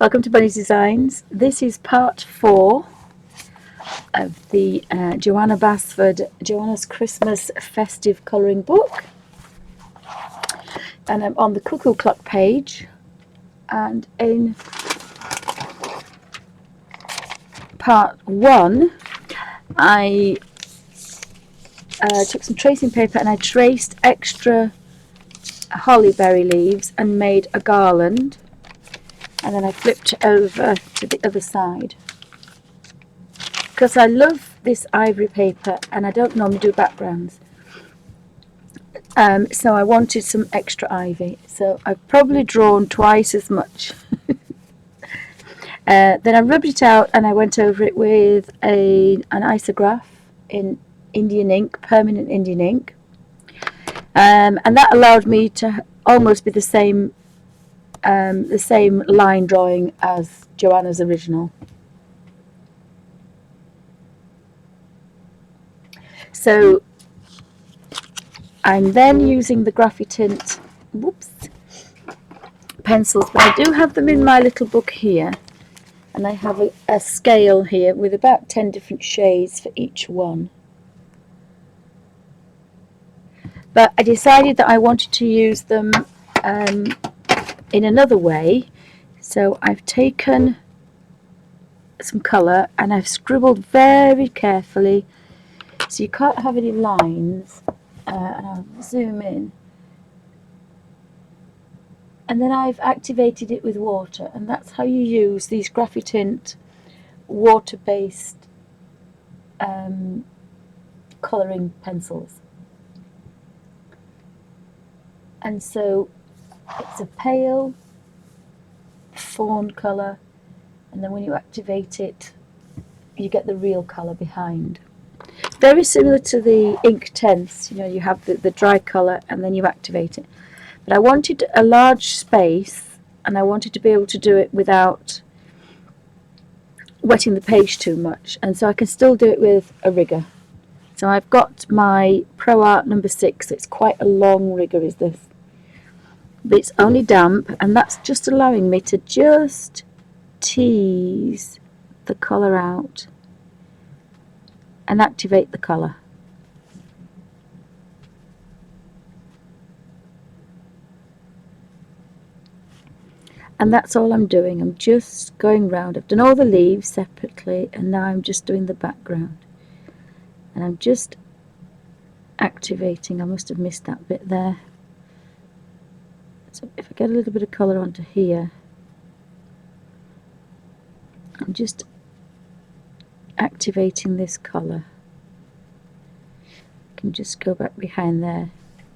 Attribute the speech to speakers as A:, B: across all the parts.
A: Welcome to Bunny's Designs. This is part 4 of the Johanna Basford Johanna's Christmas Festive Colouring Book. And I'm on the Cuckoo Clock page. And in part 1, I took some tracing paper and I traced extra hollyberry leaves and made a garland. And then I flipped over to the other side. Because I love this ivory paper and I don't normally do backgrounds. So I wanted some extra ivy. So I've probably drawn twice as much. Then I rubbed it out and I went over it with an isograph in Indian ink, permanent Indian ink. And that allowed me to almost be the same line drawing as Johanna's original. So I'm then using the Graphitint pencils, but I do have them in my little book here, and I have a scale here with about 10 different shades for each one. But I decided that I wanted to use them in another way, so I've taken some colour and I've scribbled very carefully so you can't have any lines, and I'll zoom in. And then I've activated it with water, and that's how you use these Graphitint water-based colouring pencils. And so it's a pale fawn colour, and then when you activate it you get the real colour behind. Very similar to the ink tints, you have the dry colour and then you activate it. But I wanted a large space and I wanted to be able to do it without wetting the page too much, and so I can still do it with a rigger. So I've got my Pro Art number 6, it's quite a long rigger is this, but it's only damp, and that's just allowing me to just tease the colour out and activate the colour. And that's all I'm doing. I'm just going round. I've done all the leaves separately and now I'm just doing the background. And I'm just activating. I must have missed that bit there. So if I get a little bit of colour onto here, I'm just activating this colour. I can just go back behind there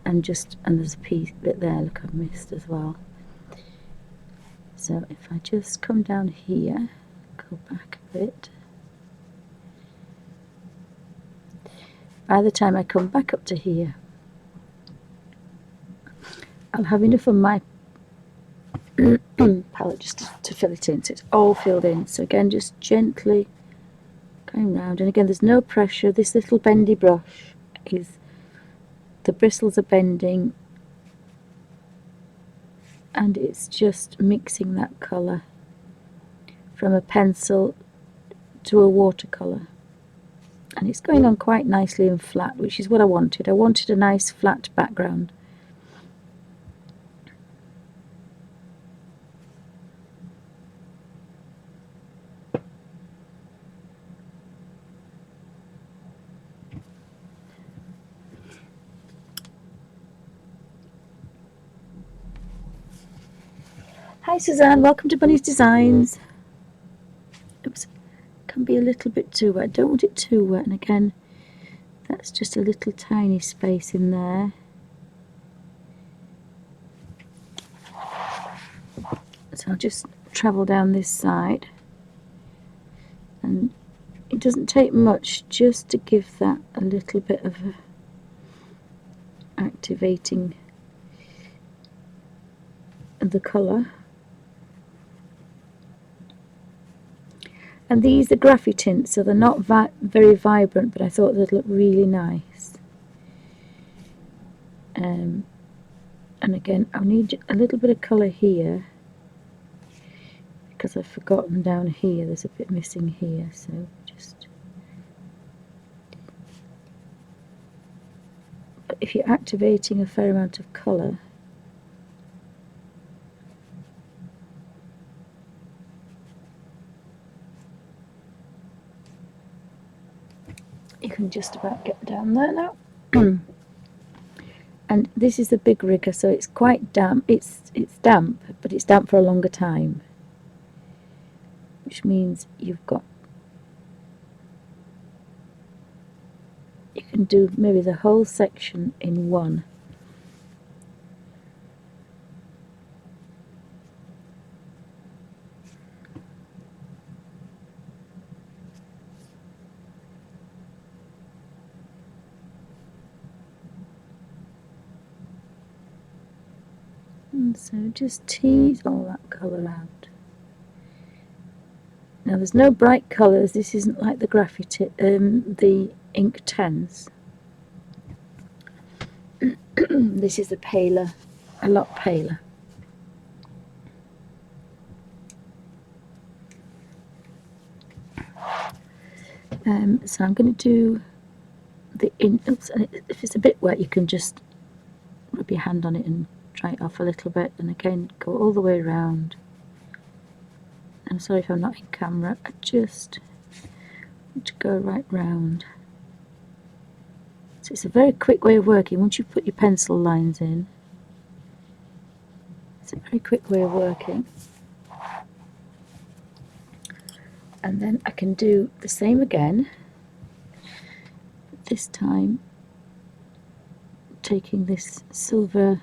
A: and there's a piece bit there, look, I've missed as well. So if I just come down here, go back a bit. By the time I come back up to here, I'll have enough of my palette just to fill it in, so it's all filled in. So again, just gently going round, and again there's no pressure. This little bendy brush the bristles are bending and it's just mixing that colour from a pencil to a watercolour, and it's going on quite nicely and flat, which is what I wanted. I wanted a nice flat background. Hi Suzanne, welcome to Bunny's Designs. Oops, can be a little bit too wet. I don't want it too wet, and again that's just a little tiny space in there. So I'll just travel down this side, and it doesn't take much just to give that a little bit of a activating the colour. And these are Graphitints, so they're not very vibrant, but I thought they'd look really nice. And again, I'll need a little bit of colour here, because I've forgotten down here, there's a bit missing here, so just... But if you're activating a fair amount of colour, you can just about get down there now. And this is the big rigger, so it's quite damp. It's damp, but it's damp for a longer time, which means you can do maybe the whole section in one. And so just tease all that colour out. Now there's no bright colours, this isn't like the graffiti, the ink 10s. This is a paler, a lot paler. So I'm going to do the oops, and if it's a bit wet you can just rub your hand on it and dry it off a little bit, and again go all the way around. I'm sorry if I'm not in camera, I just want to go right round. So it's a very quick way of working. Once you put your pencil lines in, it's a very quick way of working. And then I can do the same again, but this time taking this silver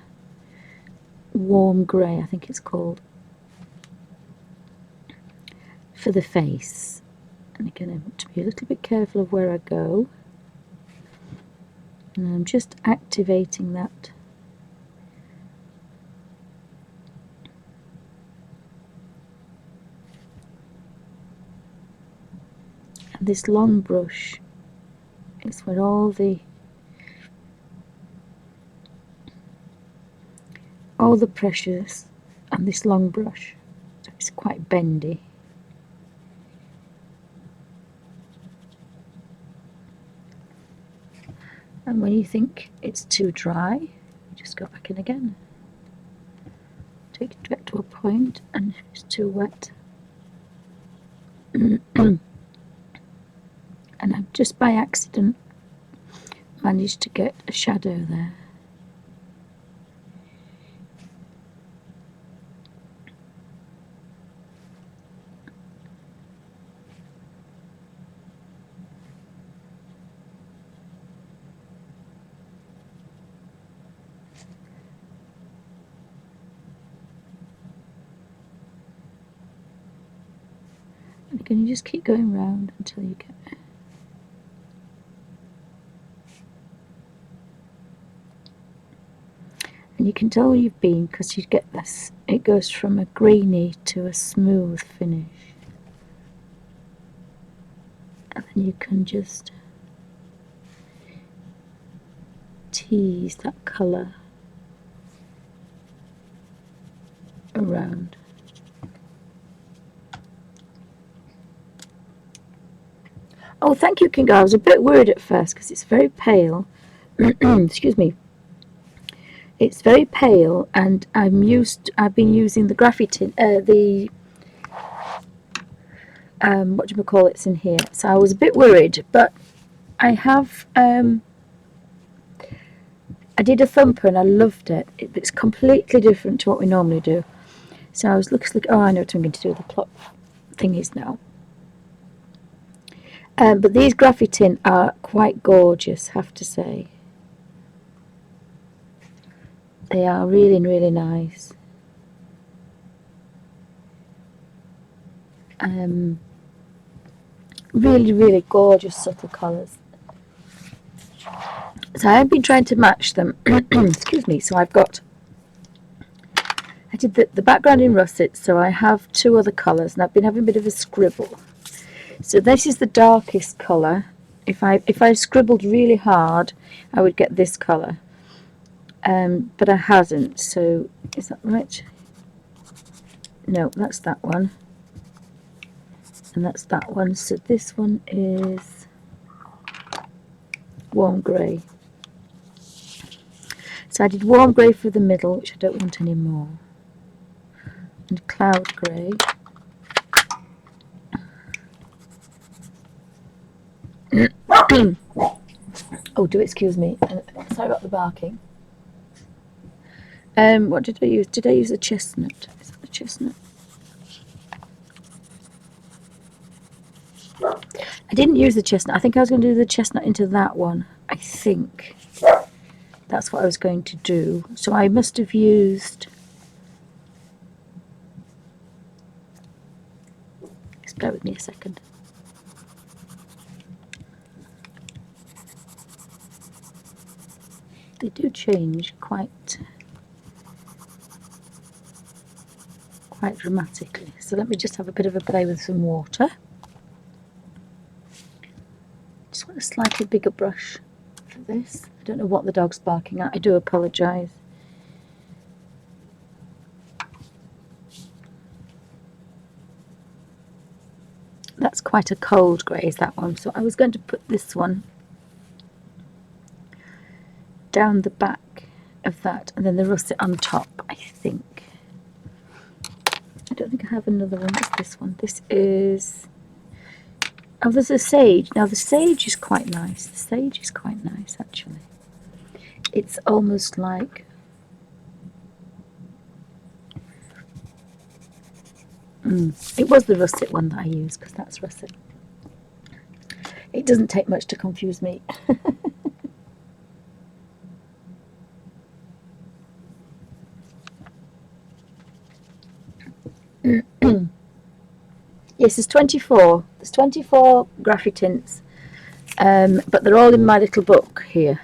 A: warm grey, I think it's called, for the face. And again, I want to be a little bit careful of where I go, and I'm just activating that. And this long brush is where all the pressures on this long brush, so it's quite bendy. And when you think it's too dry, just go back in again. Take it back to a point, and if it's too wet, and I've just by accident managed to get a shadow there. And again, you just keep going round until you get there. And you can tell where you've been because you get this, it goes from a greeny to a smooth finish. And then you can just tease that colour around. Oh, thank you, Kinga. I was a bit worried at first because it's very pale. Excuse me. It's very pale, and I've been using the graphite, what do you call it's in here. So I was a bit worried, but I have I did a thumper and I loved it. It's completely different to what we normally do. So I was looking, oh, I know what I'm going to do. The plot thingies now. But these graphite are quite gorgeous, have to say. They are really, really nice. Really, really gorgeous subtle colours. So I've been trying to match them. Excuse me. So I did the background in russet, so I have two other colours, and I've been having a bit of a scribble. So this is the darkest colour. If I scribbled really hard, I would get this colour. But I hasn't, so is that right? No, that's that one. and that's that one. So this one is warm grey. So I did warm grey for the middle, which I don't want anymore, and cloud grey. Oh, do excuse me. Sorry about the barking. What did I use? Did I use a chestnut? Is that the chestnut? I didn't use the chestnut. I think I was going to do the chestnut into that one. I think that's what I was going to do. So I must have used... Just bear with me a second. They do change quite dramatically. So let me just have a bit of a play with some water. Just want a slightly bigger brush for this. I don't know what the dog's barking at. I do apologise. That's quite a cold grey, is that one. So I was going to put this one down the back of that, and then the russet on top, I think. I don't think I have another one. What's this one? This is... Oh, there's a sage. Now, the sage is quite nice. The sage is quite nice, actually. It's almost like... It was the russet one that I used, because that's russet. It doesn't take much to confuse me. Yes, there's 24. There's 24 graphy tints, but they're all in my little book here.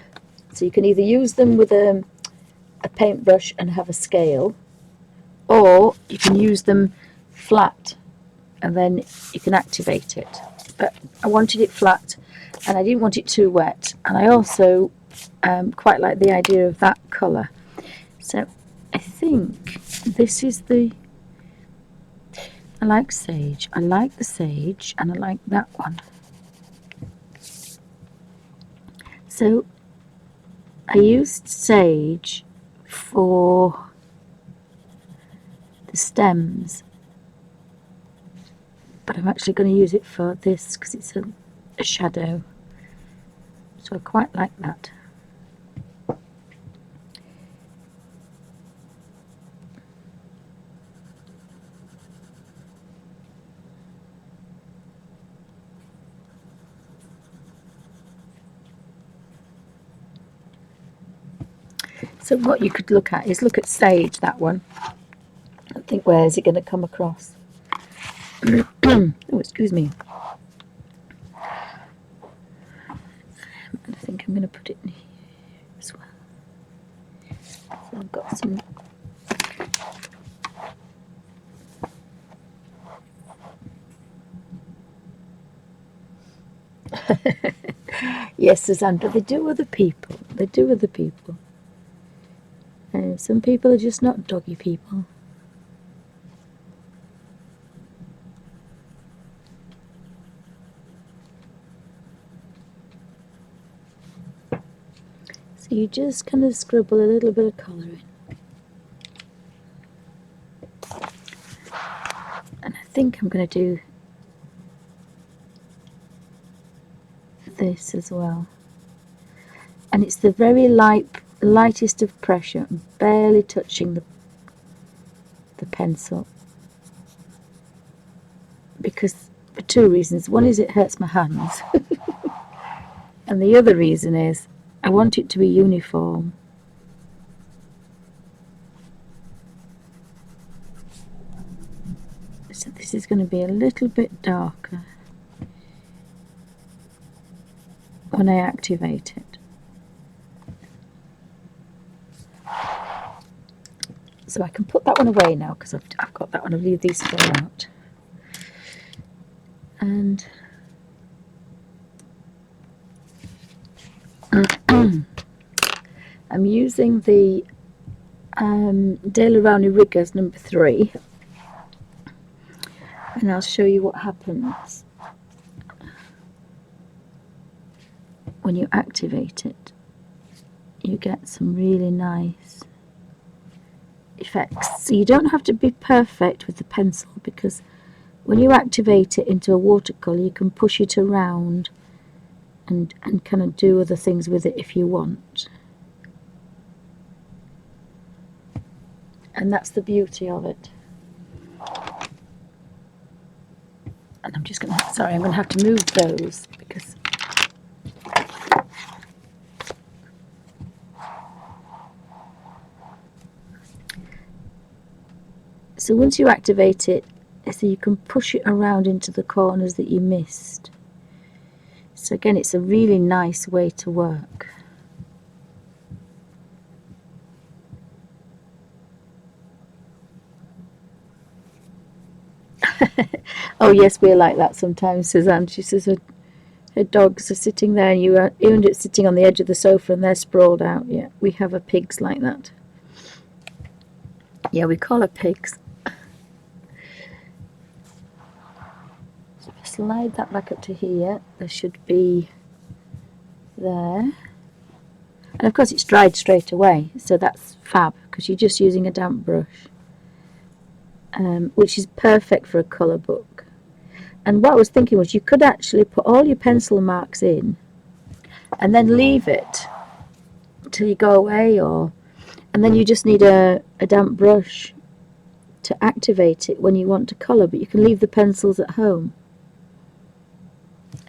A: So you can either use them with a paintbrush and have a scale, or you can use them flat and then you can activate it. But I wanted it flat and I didn't want it too wet, and I also quite like the idea of that colour. So I think this is the... I like sage. I like the sage, and I like that one. So I used sage for the stems, but I'm actually going to use it for this because it's a shadow. So I quite like that. So what you could look at is look at sage, that one. I think, where is it going to come across? Oh, excuse me. And I think I'm going to put it in here as well. So I've got some... Yes, Suzanne, but they do other people. They do other people. Some people are just not doggy people. So you just kind of scribble a little bit of colour in. And I think I'm going to do this as well. And it's the very lightest of pressure, barely touching the pencil. Because, for two reasons. One is it hurts my hands. And the other reason is I want it to be uniform. So this is going to be a little bit darker when I activate it. So I can put that one away now because I've got that one. I'll leave these four out. And I'm using the Daler Rowney Riggers number 3. And I'll show you what happens when you activate it. You get some really nice effects. So you don't have to be perfect with the pencil, because when you activate it into a watercolour, you can push it around and kind of do other things with it if you want. And that's the beauty of it. And I'm just going to, sorry, I'm going to have to move those because so once you activate it, so you can push it around into the corners that you missed. So again, it's a really nice way to work. Oh yes, we're like that sometimes, Suzanne. She says her dogs are sitting there and you end up sitting on the edge of the sofa and they're sprawled out. Yeah, we have our pigs like that. Yeah, we call her pigs. So if I slide that back up to here, there should be there. And of course it's dried straight away, so that's fab, because you're just using a damp brush, which is perfect for a colour book. And what I was thinking was you could actually put all your pencil marks in and then leave it till you go away, and then you just need a damp brush to activate it when you want to colour, but you can leave the pencils at home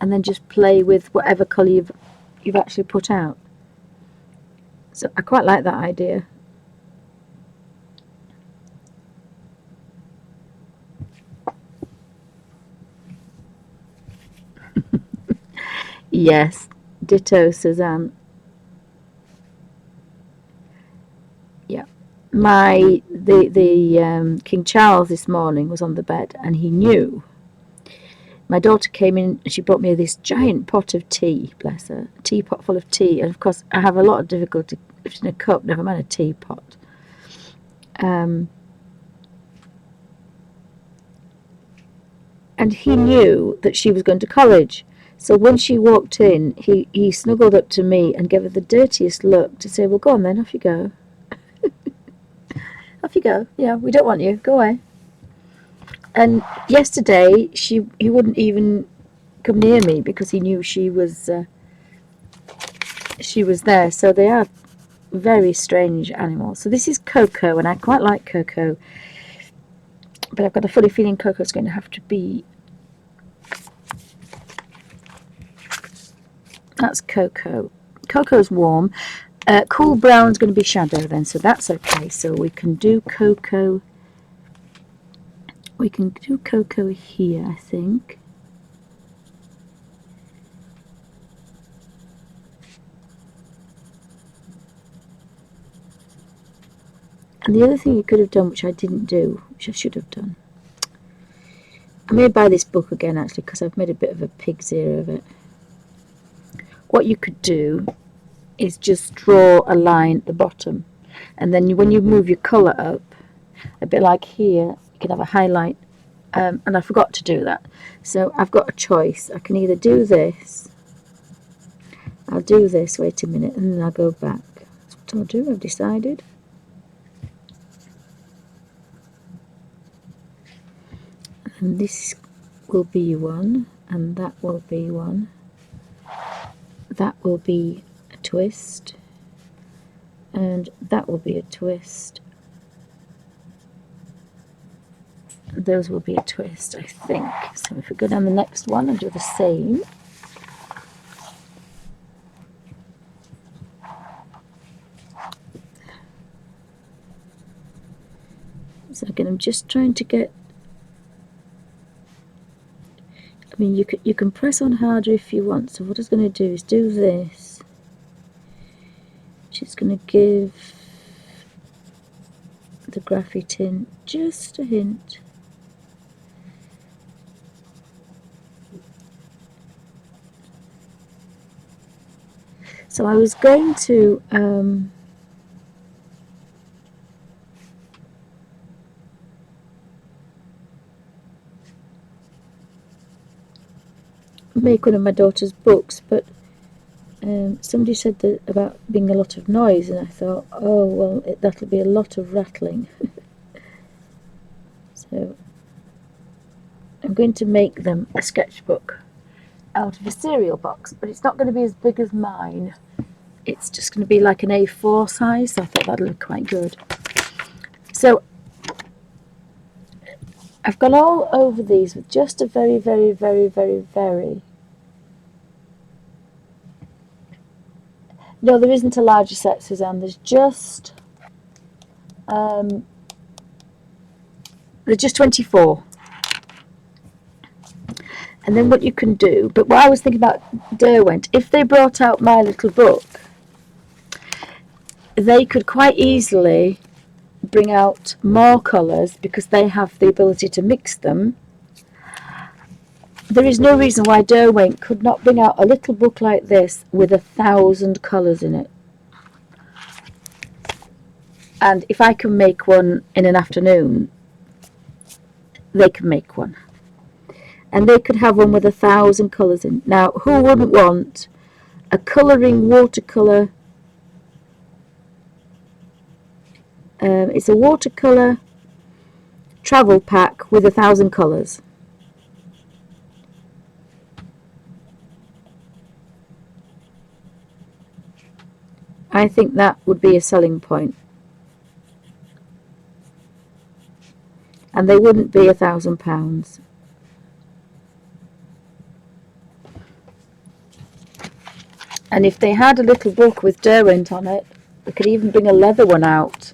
A: and then just play with whatever colour you've actually put out. So I quite like that idea. Yes, ditto, Suzanne. Yeah, the King Charles this morning was on the bed and he knew. My daughter came in and she brought me this giant pot of tea, bless her, a teapot full of tea. And of course, I have a lot of difficulty lifting a cup, never mind a teapot. And he knew that she was going to college. So when she walked in, he snuggled up to me and gave her the dirtiest look to say, well, go on then, off you go. Off you go. Yeah, we don't want you. Go away. And yesterday, he wouldn't even come near me because he knew she was there. So they are very strange animals. So this is Coco, and I quite like Coco, but I've got a funny feeling Coco's going to have to be. That's Coco. Coco's warm. Cool brown's going to be shadow then, so that's okay. So we can do Coco. We can do Coco here, I think. And the other thing you could have done, which I didn't do, which I should have done. I may buy this book again actually, because I've made a bit of a pig's ear of it. What you could do is just draw a line at the bottom, and then when you move your colour up, a bit like here, you can have a highlight, and I forgot to do that. So I've got a choice. I can either do this, I'll do this, wait a minute, and then I'll go back. That's what I'll do, I've decided. And this will be one, and that will be one. That will be a twist, and that will be a twist. Those will be a twist, I think. So if we go down the next one and do the same. So again, I'm just trying to get. I mean, you can press on harder if you want. So what I was going to do is do this, which is going to give the graphic tint just a hint. So I was going to make one of my daughter's books, but somebody said that about being a lot of noise, and I thought, oh well, that'll be a lot of rattling. So I'm going to make them a sketchbook out of a cereal box, but it's not going to be as big as mine. It's just going to be like an A4 size, so I thought that'd look quite good. So I've gone all over these with just a very, very, very, very, very... No, there isn't a larger set, Suzanne. There's just 24. And then what you can do, but what I was thinking about Derwent, if they brought out my little book, they could quite easily bring out more colours because they have the ability to mix them. There is no reason why Derwent could not bring out a little book like this with 1,000 colours in it. And if I can make one in an afternoon, they can make one. And they could have one with 1,000 colours in. Now, who wouldn't want a colouring watercolour? It's a watercolour travel pack with 1,000 colours. I think that would be a selling point. And they wouldn't be £1,000. And if they had a little book with Derwent on it, they could even bring a leather one out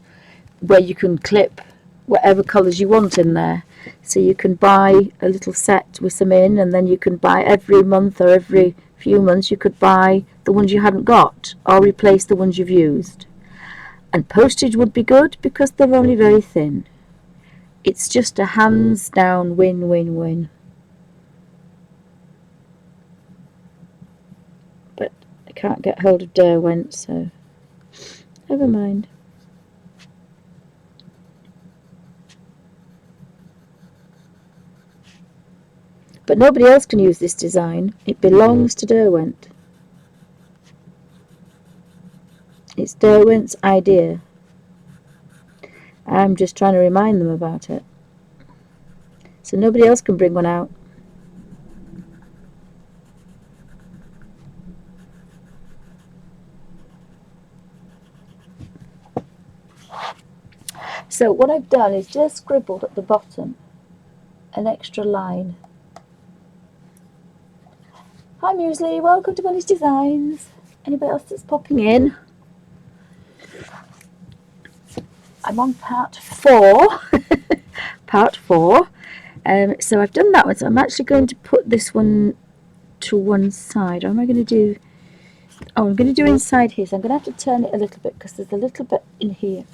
A: where you can clip whatever colours you want in there. So you can buy a little set with some in, and then you can buy every month or every few months you could buy the ones you hadn't got or replace the ones you've used. And postage would be good because they're only very thin. It's just a hands down win-win-win. But I can't get hold of Derwent, so never mind. But nobody else can use this design. It belongs to Derwent. It's Derwent's idea. I'm just trying to remind them about it. So nobody else can bring one out. So what I've done is just scribbled at the bottom an extra line. Hi Muesli, welcome to Molly's Designs. Anybody else that's popping in? I'm on part 4. Part 4. So I've done that one. So I'm actually going to put this one to one side. What am I going to do? Oh, I'm going to do inside here. So I'm going to have to turn it a little bit because there's a little bit in here.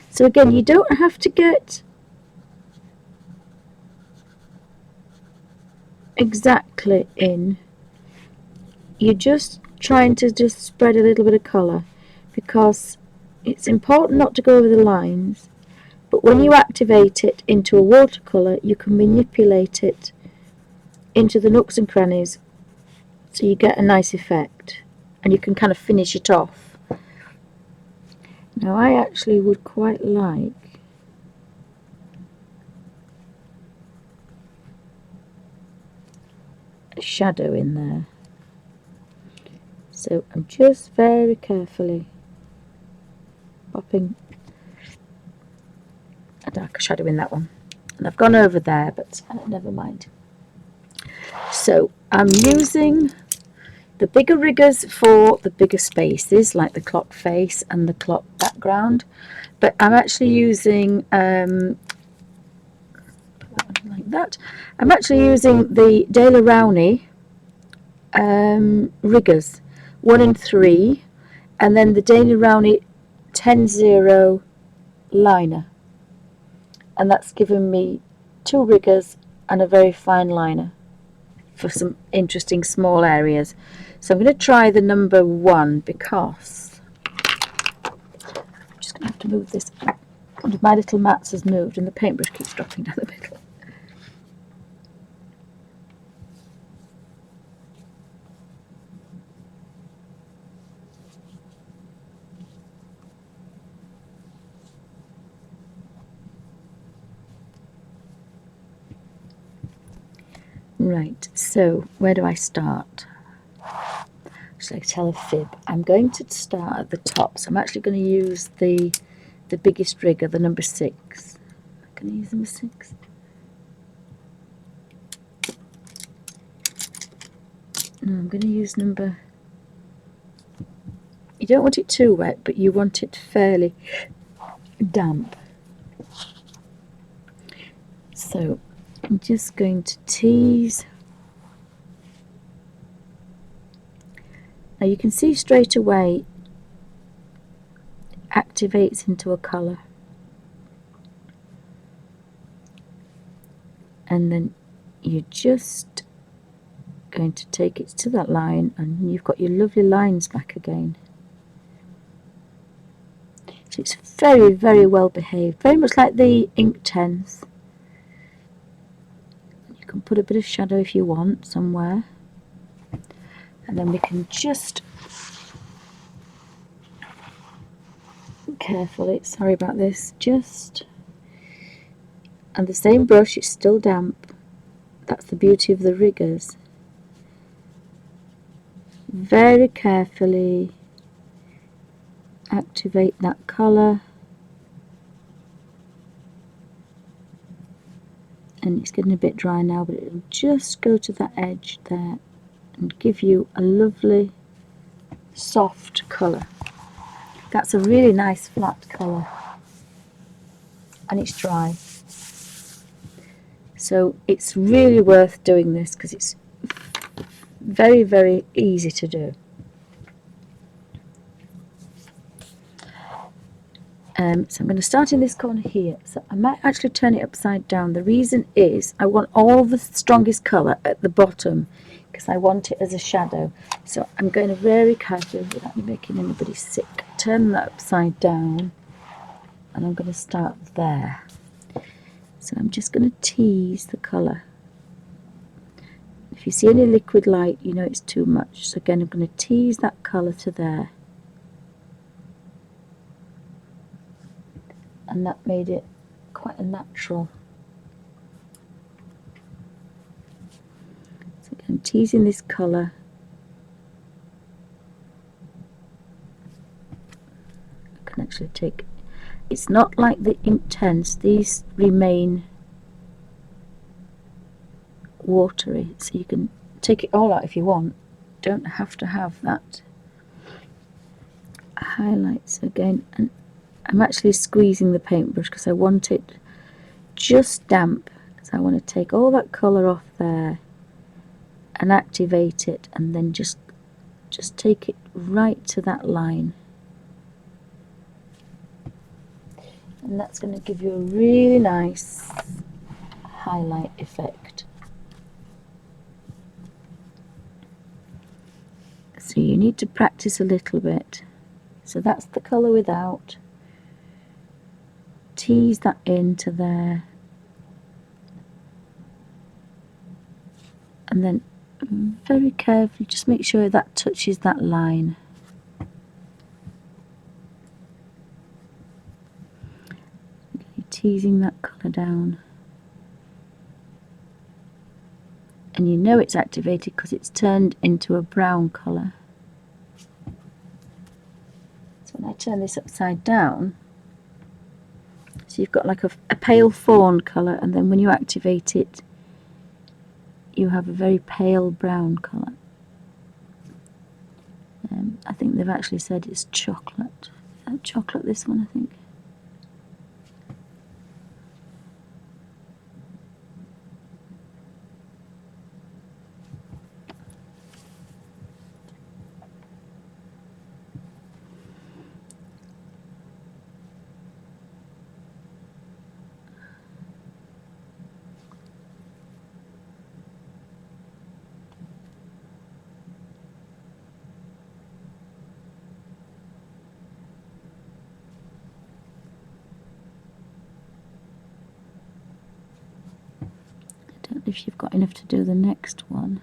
A: So again, you don't have to get exactly in. You're just trying to just spread a little bit of colour because it's important not to go over the lines, but when you activate it into a watercolour you can manipulate it into the nooks and crannies so you get a nice effect and you can kind of finish it off. Now I actually would quite like a shadow in there. So I'm just very carefully popping a darker shadow in that one. And I've gone over there, but never mind. So I'm using the bigger riggers for the bigger spaces, like the clock face and the clock background. But I'm actually using, like that. I'm actually using the Dale Rowney riggers, 1 and 3, and then the Dana Rowney 10-0 liner, and that's given me 2 riggers and a very fine liner for some interesting small areas. So I'm going to try the number 1 because I'm just going to have to move this. One of my little mats has moved and the paintbrush keeps dropping down the middle. Right, so where do I start? Should I tell a fib? I'm going to start at the top, so I'm actually going to use the biggest rigger, the number 6. Can I use number 6? No, I'm going to use number... You don't want it too wet, but you want it fairly damp. So I'm just going to tease. Now you can see straight away it activates into a colour. And then you're just going to take it to that line, and you've got your lovely lines back again. So it's very, very well behaved, very much like the ink tens. You can put a bit of shadow if you want somewhere, and then we can just carefully, sorry about this, just, and the same brush, it's still damp. That's the beauty of the riggers. Very carefully activate that colour, and it's getting a bit dry now, but it'll just go to that edge there and give you a lovely soft colour. That's a really nice flat colour, and it's dry, so it's really worth doing this because it's very, very easy to do. So I'm going to start in this corner here. So I might actually turn it upside down. The reason is I want all the strongest colour at the bottom because I want it as a shadow. So I'm going to very carefully, without making anybody sick, turn that upside down, and I'm going to start there. So I'm just going to tease the colour. If you see any liquid light, you know it's too much. So again, I'm going to tease that colour to there. And that made it quite a natural. So again, I'm teasing this colour. I can actually take, it's not like the Inktense, these remain watery, so you can take it all out if you want. Don't have to have that highlights again. And I'm actually squeezing the paintbrush because I want it just damp, because I want to take all that colour off there and activate it, and then just take it right to that line, and that's going to give you a really nice highlight effect. So you need to practice a little bit. So that's the colour without. Tease that into there, and then very carefully just make sure that touches that line. Okay, teasing that colour down, and you know it's activated because it's turned into a brown colour. So when I turn this upside down, so you've got like a pale fawn colour, and then when you activate it you have a very pale brown colour. I think they've actually said it's chocolate. Chocolate, this one, I think. I don't know if you've got enough to do the next one.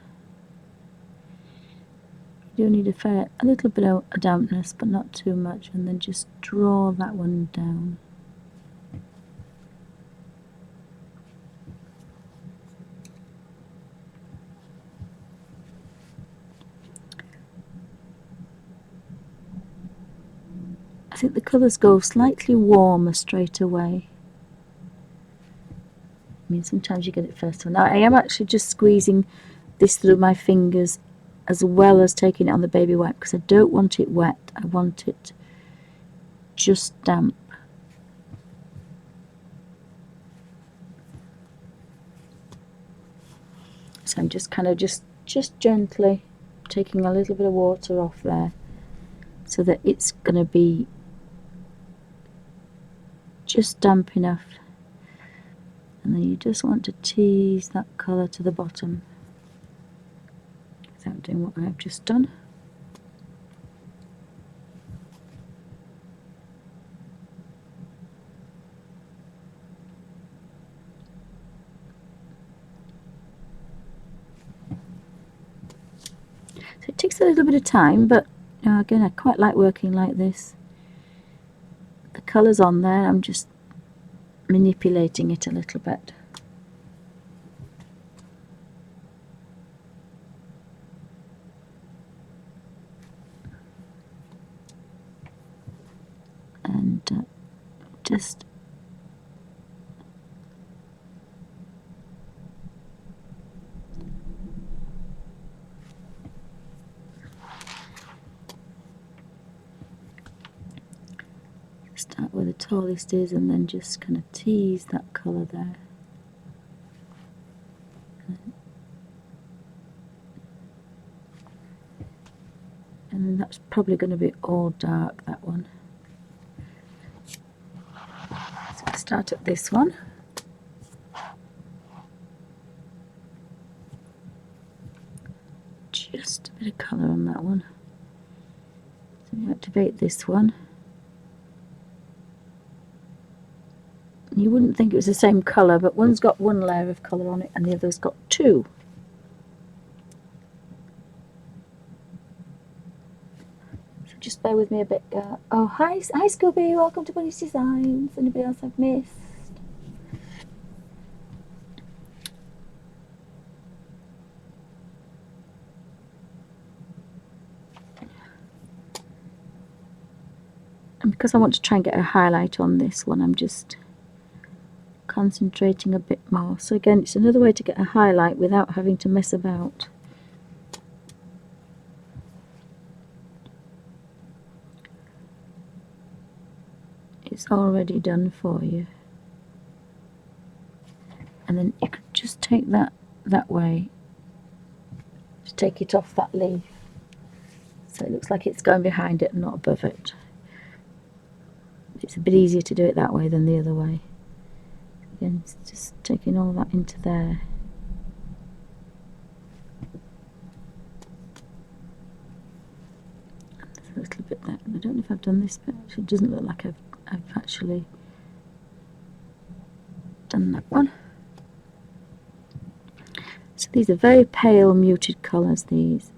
A: You do need a little bit of dampness, but not too much, and then just draw that one down. think the colours go slightly warmer straight away. I mean, sometimes you get it first. Now I am actually just squeezing this through my fingers as well as taking it on the baby wipe, because I don't want it wet. I want it just damp. So I'm just kind of just gently taking a little bit of water off there, so that it's going to be just damp enough. And then you just want to tease that colour to the bottom without doing what I've just done. So it takes a little bit of time, but you know, again, I quite like working like this. The colour's on there, I'm just manipulating it a little bit. And just start where the tallest is and then just kind of tease that colour there. And then that's probably going to be all dark, that one. So I'll start at this one. Just a bit of colour on that one. So we activate this one. You wouldn't think it was the same colour, but one's got one layer of colour on it and the other's got two. So just bear with me a bit, oh, hi Scooby, welcome to Bunny's Designs. Anybody else I've missed? And because I want to try and get a highlight on this one, I'm just concentrating a bit more. So again, it's another way to get a highlight without having to mess about. It's already done for you. And then you could just take that way to take it off that leaf, so it looks like it's going behind it and not above it. It's a bit easier to do it that way than the other way. Again, it's just taking all that into there. There's a little bit there. I don't know if I've done this bit. It doesn't look like I've actually done that one. So these are very pale, muted colours, these.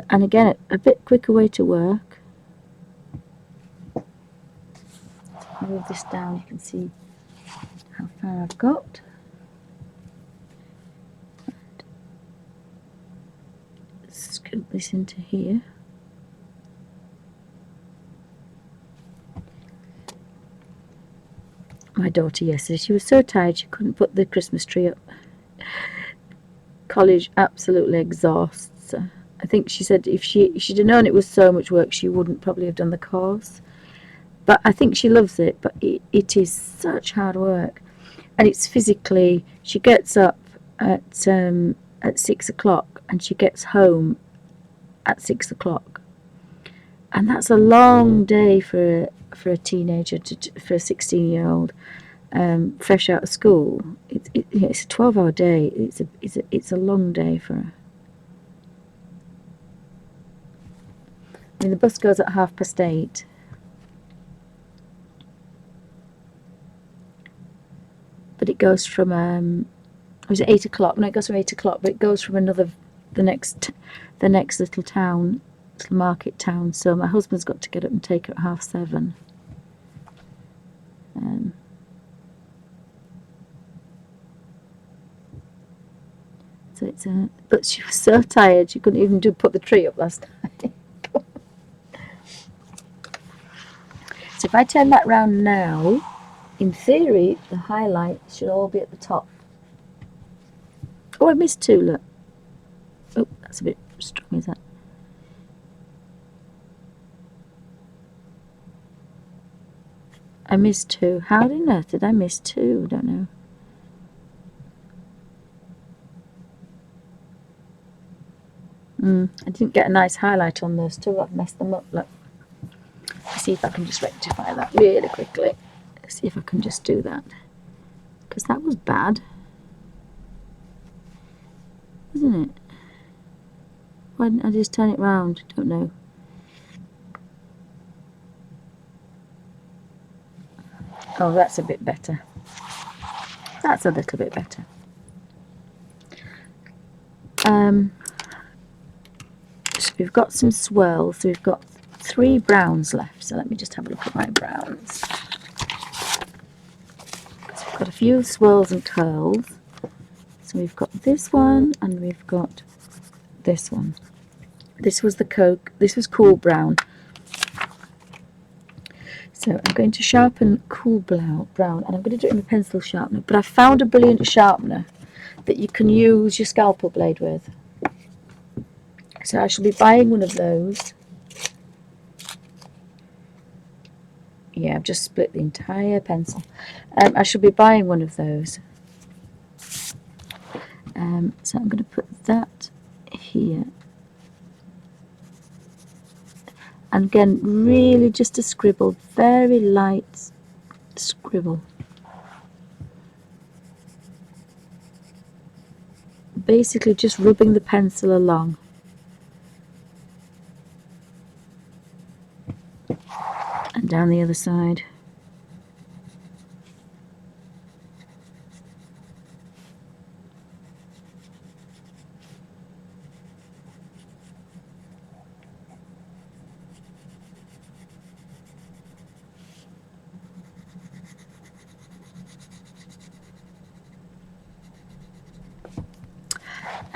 A: And again, a bit quicker way to work. Move this down, you can see how far I've got. Scoop this into here. My daughter yesterday, she was so tired she couldn't put the Christmas tree up. College absolutely exhausts her. I think she said if she'd have known it was so much work, she wouldn't probably have done the course. But I think she loves it, but it is such hard work. And it's physically, she gets up at 6 o'clock and she gets home at 6 o'clock. And that's a long day for a teenager, for a 16-year-old, fresh out of school. It's a 12-hour day. It's a long day for her. I mean, the bus goes at 8:30. But it goes from was it 8 o'clock? No, it goes from 8 o'clock, but it goes from the next little town, little market town. So my husband's got to get up and take her at 7:30. highlights. But she was so tired she couldn't even put the tree up last night. So if I turn that round now, in theory, the highlights should all be at the top. Oh, I missed 2, look. Oh, that's a bit strong, is that? I missed 2. How on earth did I miss 2? I don't know. I didn't get a nice highlight on those 2. I've messed them up. Look. Let's see if I can just rectify that really quickly. Let's see if I can just do that. Because that was bad. Isn't it? Why didn't I just turn it round? Don't know. Oh, that's a bit better. That's a little bit better. So we've got some swirls. So we've got 3 browns left. So let me just have a look at my browns. So we've got a few swirls and curls. So we've got this one and we've got this one. This was the Coke. This was cool brown. So I'm going to sharpen cool brown, and I'm going to do it in a pencil sharpener. But I found a brilliant sharpener that you can use your scalpel blade with. So I shall be buying one of those. Yeah, I've just split the entire pencil. I shall be buying one of those. So I'm going to put that here. And again, really just a scribble, very light scribble. Basically just rubbing the pencil along. And down the other side.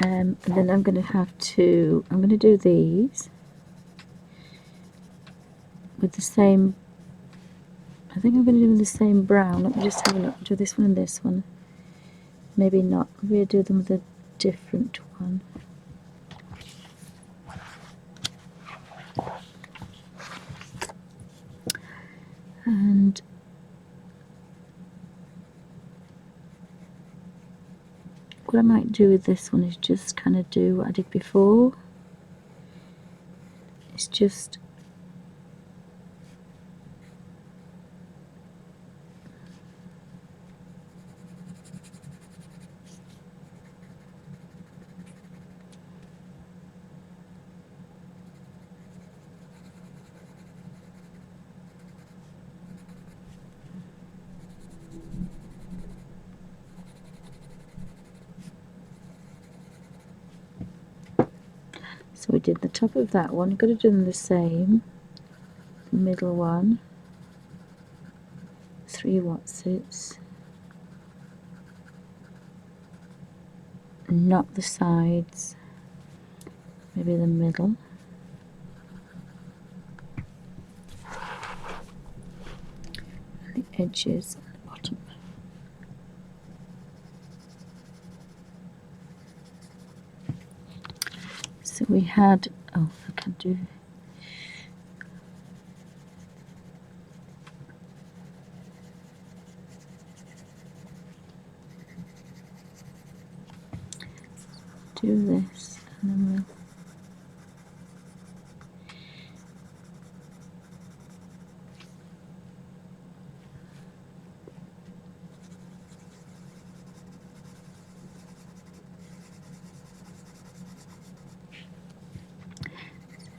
A: And then I'm going to do these with the same, I think I'm going to do the same brown. Let me just have a look. Do this one and this one. Maybe not. Maybe I'll do them with a different one. And what I might do with this one is just kind of do what I did before. It's just so we did the top of that one. You've got to do them the same. The middle one, 3 Watsits, not the sides, maybe the middle. The edges and the bottom. So we had, oh, I can do, this, and then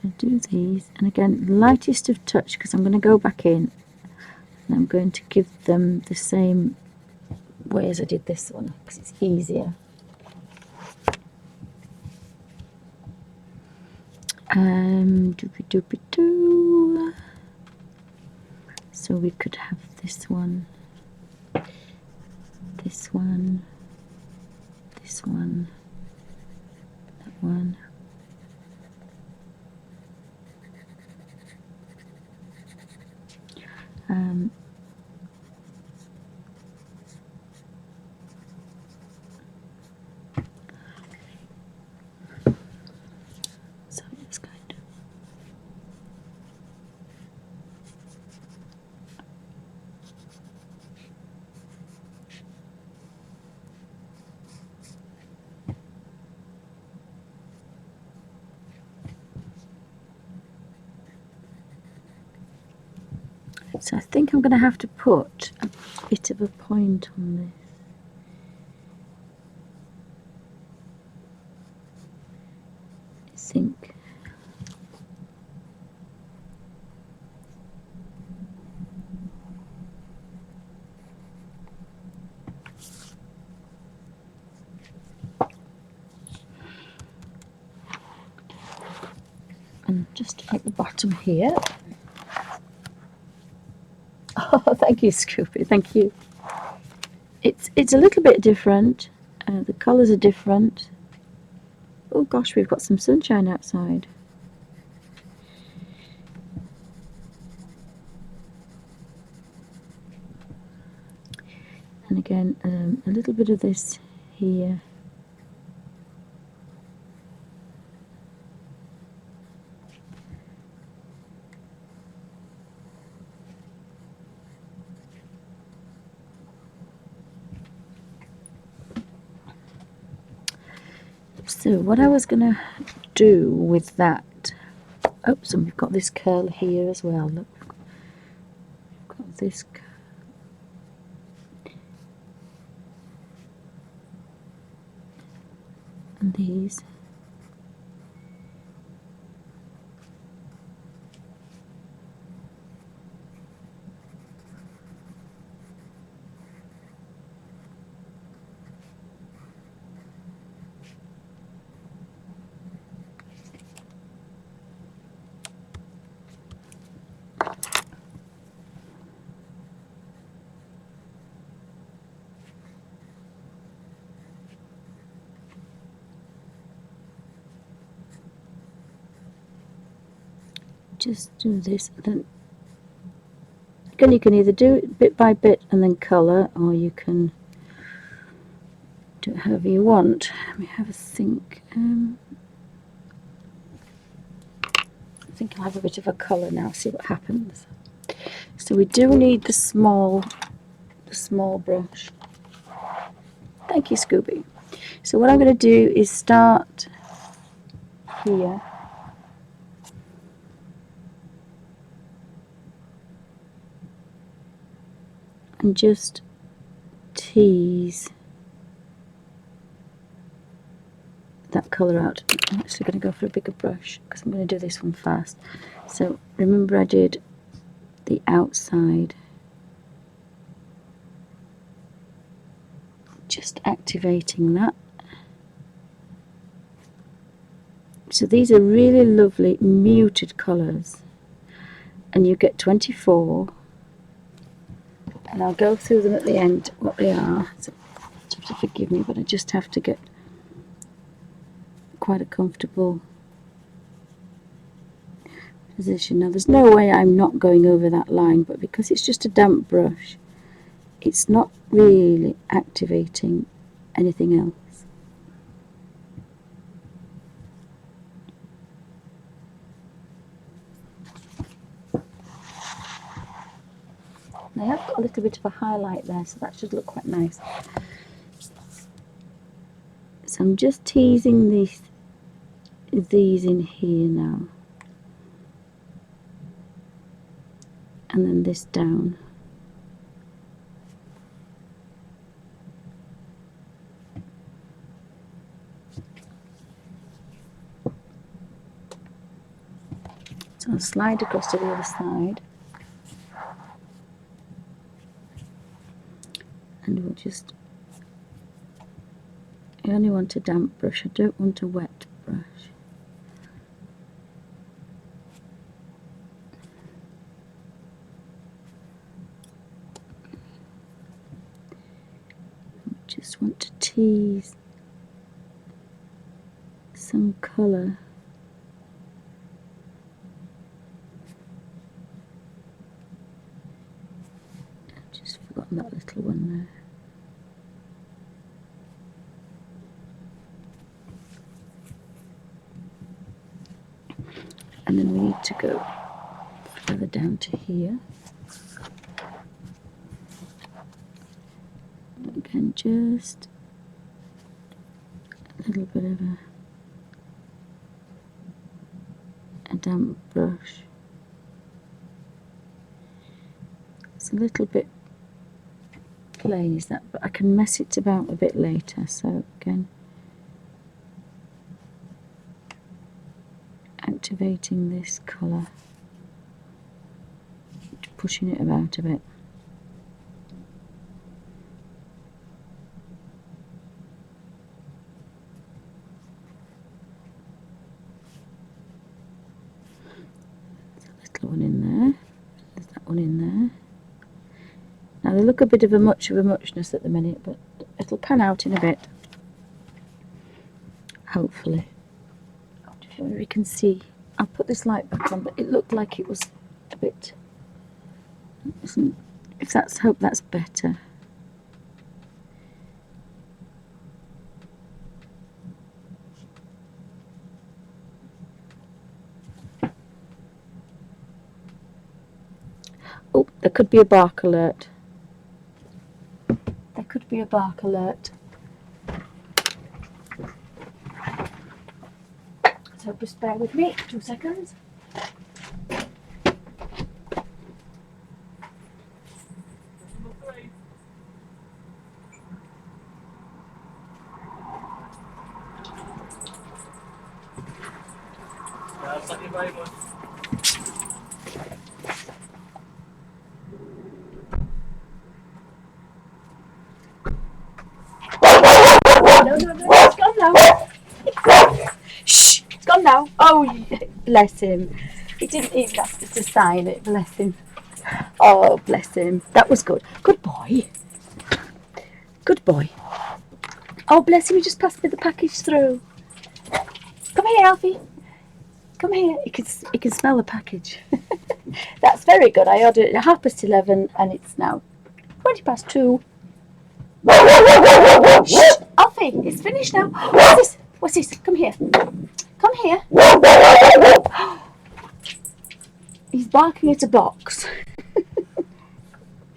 A: we'll do these, and again, lightest of touch, because I'm going to go back in and I'm going to give them the same way as I did this one, because it's easier. Doopy-doopy-doo. So we could have this one, this one, this one, one. So it's kind of so I think I'm going to have to put a bit of a point on this. I think. And just at the bottom here. Oh, thank you, Scoopy. Thank you. It's a little bit different. The colours are different. Oh gosh, we've got some sunshine outside. And again, a little bit of this here. So what I was going to do with that, oops, and we've got this curl here as well. Look, we've got this curl. And these. Just do this, and then again you can either do it bit by bit and then colour, or you can do it however you want. Let me have a think. I think I'll have a bit of a colour now, see what happens. So we do need the small brush. Thank you, Scooby. So what I'm going to do is start here. And just tease that colour out. I'm actually going to go for a bigger brush because I'm going to do this one fast. So remember I did the outside. Just activating that. So these are really lovely muted colours, and you get 24, and I'll go through them at the end what they are. So you have to forgive me, but I just have to get quite a comfortable position. Now there's no way I'm not going over that line, but because it's just a damp brush, it's not really activating anything else. Now I've got a little bit of a highlight there, so that should look quite nice. So I'm just teasing these in here now, and then this down. So I'll slide across to the other side, and we'll just, I only want a damp brush, I don't want a wet brush. I just want to tease some colour. I've just forgotten that little one there. And then we need to go further down to here. Again, just a little bit of a damp brush. It's a little bit plain, is that? But I can mess it about a bit later. So again, activating this colour, pushing it about a bit. There's a little one in there. There's that one in there. Now they look a bit of a muchness at the minute, but it'll pan out in a bit. Hopefully. We can see. I'll put this light back on, but it looked like it was a bit. If that's, hope that's better. Oh, there could be a bark alert. There could be a bark alert. So just bear with me 2 seconds. No, it's gone now. Shh, it's gone now. Oh, bless him. He didn't even have to sign it, bless him. Oh, bless him. That was good. Good boy. Good boy. Oh, bless him, he just passed me the package through. Come here, Alfie. Come here. He can smell the package. That's very good. I ordered it at 11:30 and it's now 2:20. Shh, Alfie, it's finished now. What's this? What's this? Come here. Come here. He's barking at a box.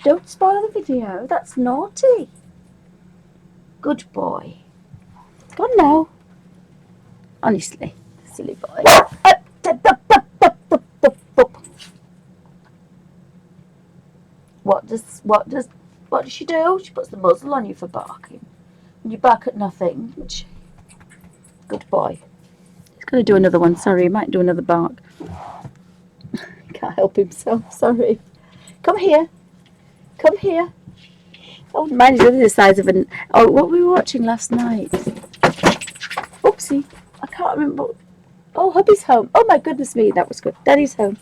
A: Don't spoil the video. That's naughty. Good boy. Go on now. Honestly, silly boy. What does she do? She puts the muzzle on you for barking. And you bark at nothing. Good boy. He's going to do another one. Sorry, he might do another bark. Can't help himself. Sorry. Come here. Come here. Oh, mine is really the size of an. Oh, what were we watching last night? Oopsie. I can't remember. Oh, hubby's home. Oh my goodness me, that was good. Daddy's home.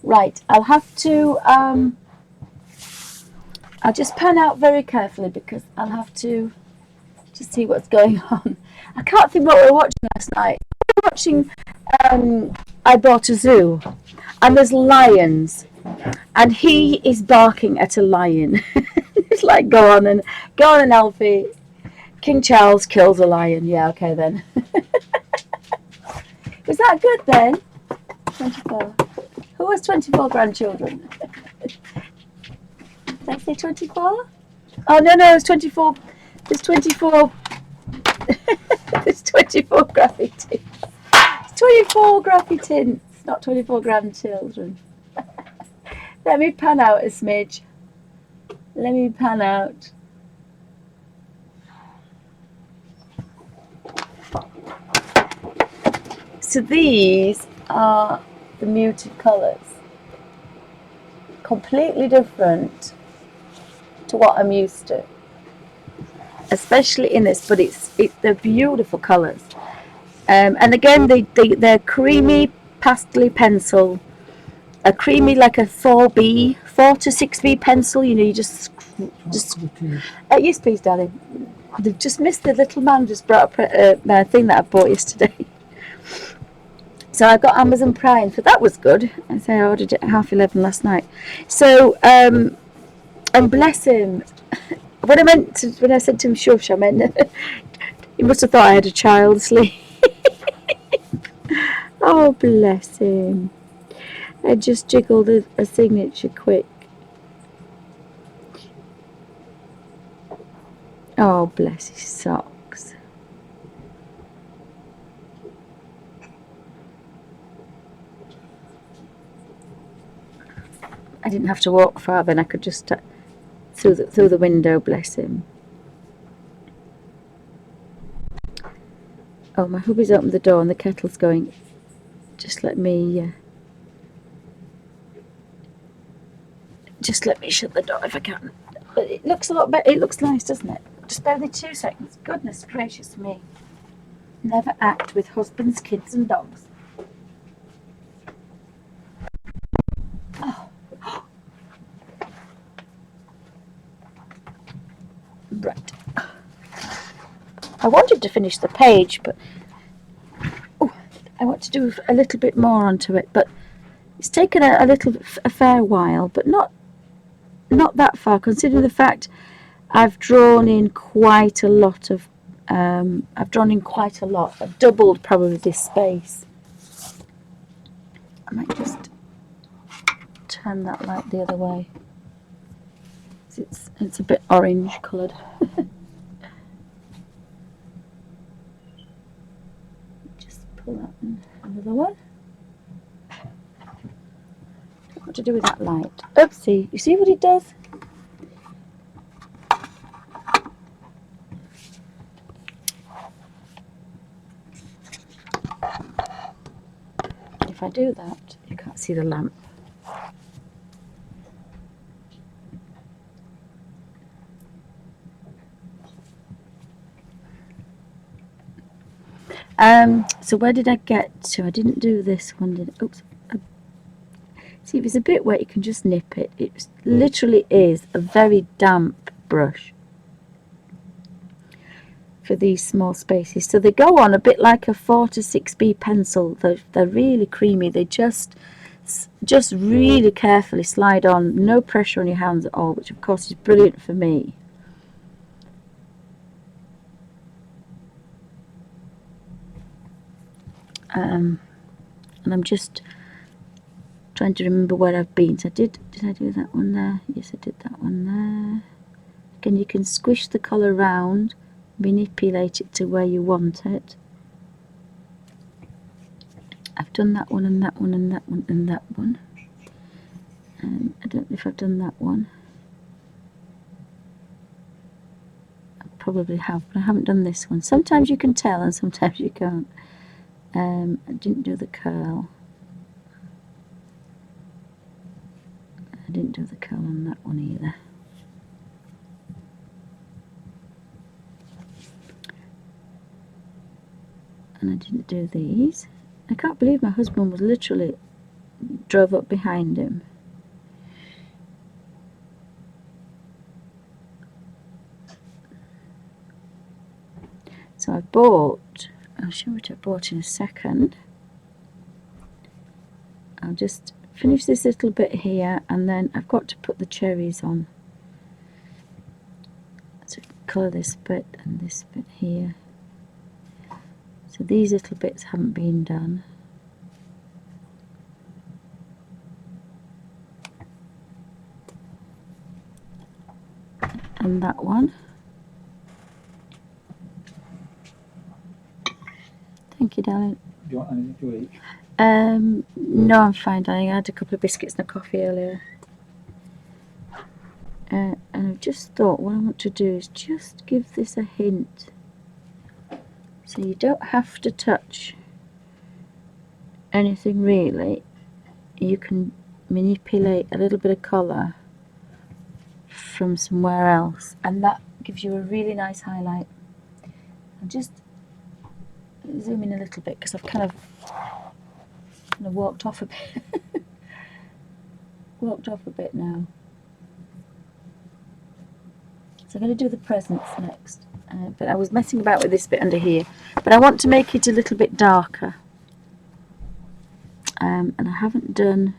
A: Right, I'll have to. I'll just pan out very carefully because I'll have to just see what's going on. I can't think what we were watching last night. We were watching I Bought a Zoo, and there's lions, and he is barking at a lion. It's like, go on and Alfie. King Charles kills a lion. Yeah, okay then. Was that good then? 24. Who has 24 grandchildren? Did I say 24? Oh no, it's 24. There's 24. There's 24 graphic tints. It's 24 graphic tints, not 24 grandchildren. Let me pan out a smidge. Let me pan out. So these are the muted colours. Completely different to what I'm used to. Especially in this, but they're beautiful colours. And again, they're creamy pastel pencil. A creamy, like a 4 to 6B pencil. You know, you just yes, please, darling. They've just missed the little man just brought up a thing that I bought yesterday. So I got Amazon Prime, so that was good. I ordered it at 11:30 last night. So, and bless him. When I said to him shush, I meant he must have thought I had a child asleep. Oh, bless him. I just jiggled a signature quick. Oh, bless his socks. I didn't have to walk far then. I could just through the window. Bless him. Oh, my hubby's opened the door and the kettle's going. Just let me shut the door if I can. But it looks a lot better. It looks nice, doesn't it? Just bear with 2 seconds. Goodness gracious me. Never act with husbands, kids and dogs. Oh. Right. I wanted to finish the page, but I want to do a little bit more onto it. But it's taken a fair while, but not that far, considering the fact I've drawn in quite a lot. I've doubled probably this space. I might just turn that light the other way. It's a bit orange coloured. Just pull that in. Another one. What to do with that light? Oopsie. You see what it does? If I do that, you can't see the lamp. So where did I get to? I didn't do this one, did I? Oops. See, if it's a bit wet, you can just nip it. It literally is a very damp brush for these small spaces. So they go on a bit like a 4 to 6B pencil. They're really creamy. They just really carefully slide on. No pressure on your hands at all, which of course is brilliant for me. And I'm just trying to remember where I've been. So did I do that one there? Yes, I did that one there. Again, you can squish the colour around, manipulate it to where you want it. I've done that one and that one and that one and that one. I don't know if I've done that one. I probably have, but I haven't done this one. Sometimes you can tell and sometimes you can't. I didn't do the curl. I didn't do the curl on that one either. And I didn't do these. I can't believe my husband was literally drove up behind him. So I bought, I'll show you what I bought in a second. I'll just finish this little bit here and then I've got to put the cherries on. So colour this bit and this bit here. So these little bits haven't been done. And that one. Thank you, darling.
B: Do you want anything to eat?
A: No, I'm fine, darling. I had a couple of biscuits and a coffee earlier. And I've just thought what I want to do is just give this a hint. So you don't have to touch anything really. You can manipulate a little bit of colour from somewhere else, and that gives you a really nice highlight. I'll just zoom in a little bit because I've kind of walked off a bit. Walked off a bit now. So I'm going to do the presents next. but I was messing about with this bit under here, but I want to make it a little bit darker, and I haven't done,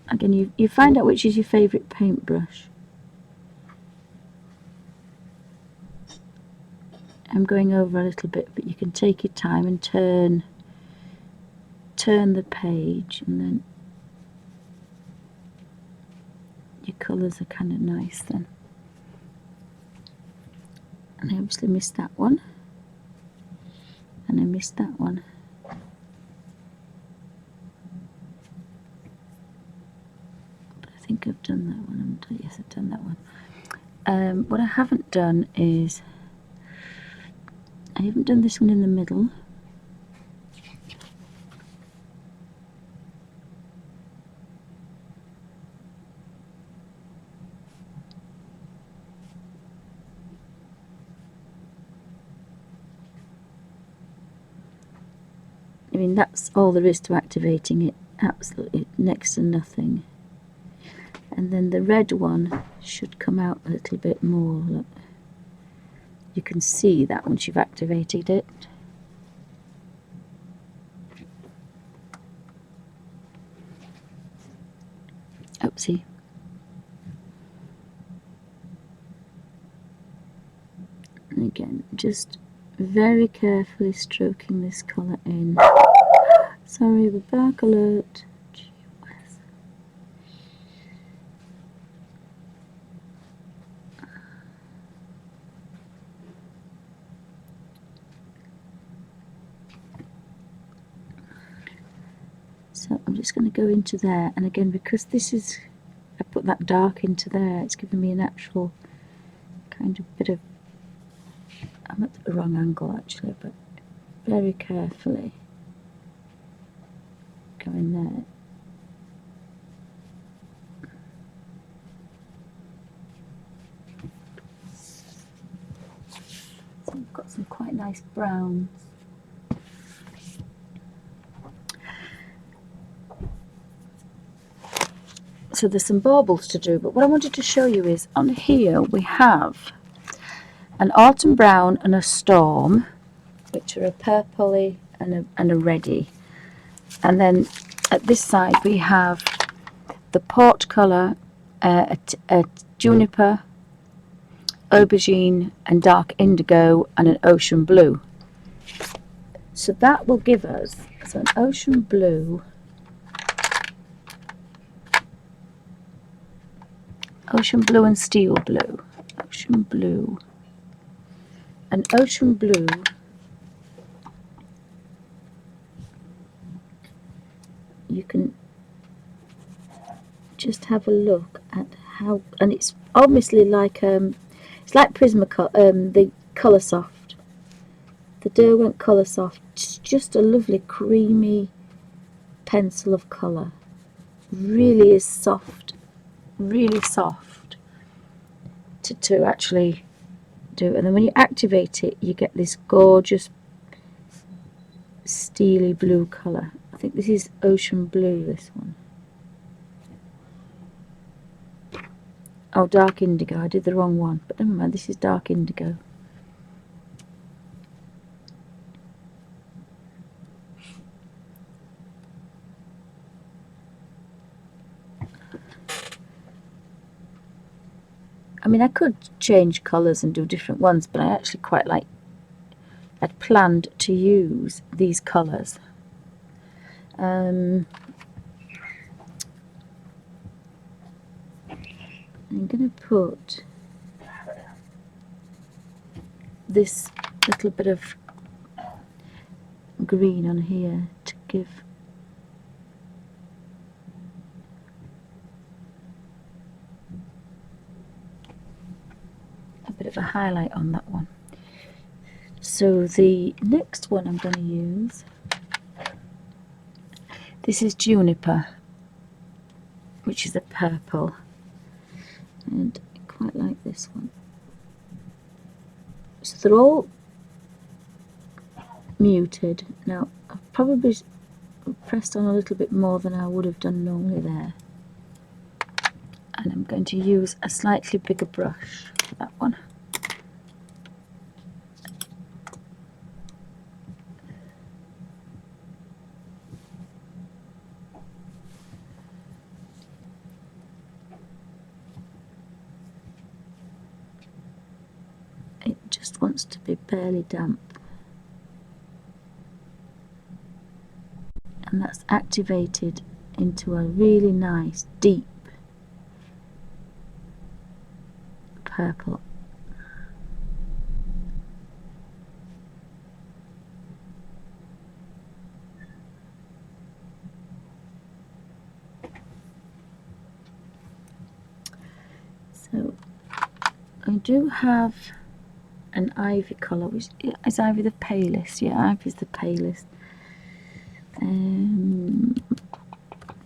A: again, you find out which is your favourite paintbrush. I'm going over a little bit, but you can take your time and turn the page, and then your colours are kind of nice then. And I obviously missed that one, and I missed that one. But I think I've done that one, haven't I? Yes, I've done that one. What I haven't done is, I haven't done this one in the middle. I mean, that's all there is to activating it, absolutely next to nothing. And then the red one should come out a little bit more. Look, you can see that once you've activated it. Oopsie. And again, just very carefully stroking this colour in. Sorry, the back alert. Gee whiz. So I'm just going to go into there, and again, because this is, I put that dark into there, it's giving me an actual kind of bit of, I'm at the wrong angle actually, but very carefully go in there. So I've got some quite nice browns. So there's some baubles to do, but what I wanted to show you is on here we have an autumn brown and a storm, which are a purpley and a reddy. And then at this side we have the portcolour, a juniper, aubergine and dark indigo, and an ocean blue. So that will give us an ocean blue, and steel blue, ocean blue, and ocean blue. You can just have a look at how, and it's obviously like it's like Prismacolor, the Colour Soft, the Derwent Colour Soft. It's just a lovely creamy pencil of colour. Really is soft, really soft to actually do. And then when you activate it, you get this gorgeous steely blue colour. I think this is ocean blue, this one. Oh, dark indigo. I did the wrong one, but never mind, this is dark indigo. I mean, I could change colours and do different ones, but I actually quite like, I'd planned to use these colours. I'm going to put this little bit of green on here to give a bit of a highlight on that one. So the next one I'm going to use, this is juniper, which is a purple, and I quite like this one. So they're all muted. Now I've probably pressed on a little bit more than I would have done normally there. and I'm going to use a slightly bigger brush for that one. It just wants to be barely damp, and that's activated into a really nice deep purple. So I do have an ivy colour, which is ivy the palest. Yeah, ivy's the palest.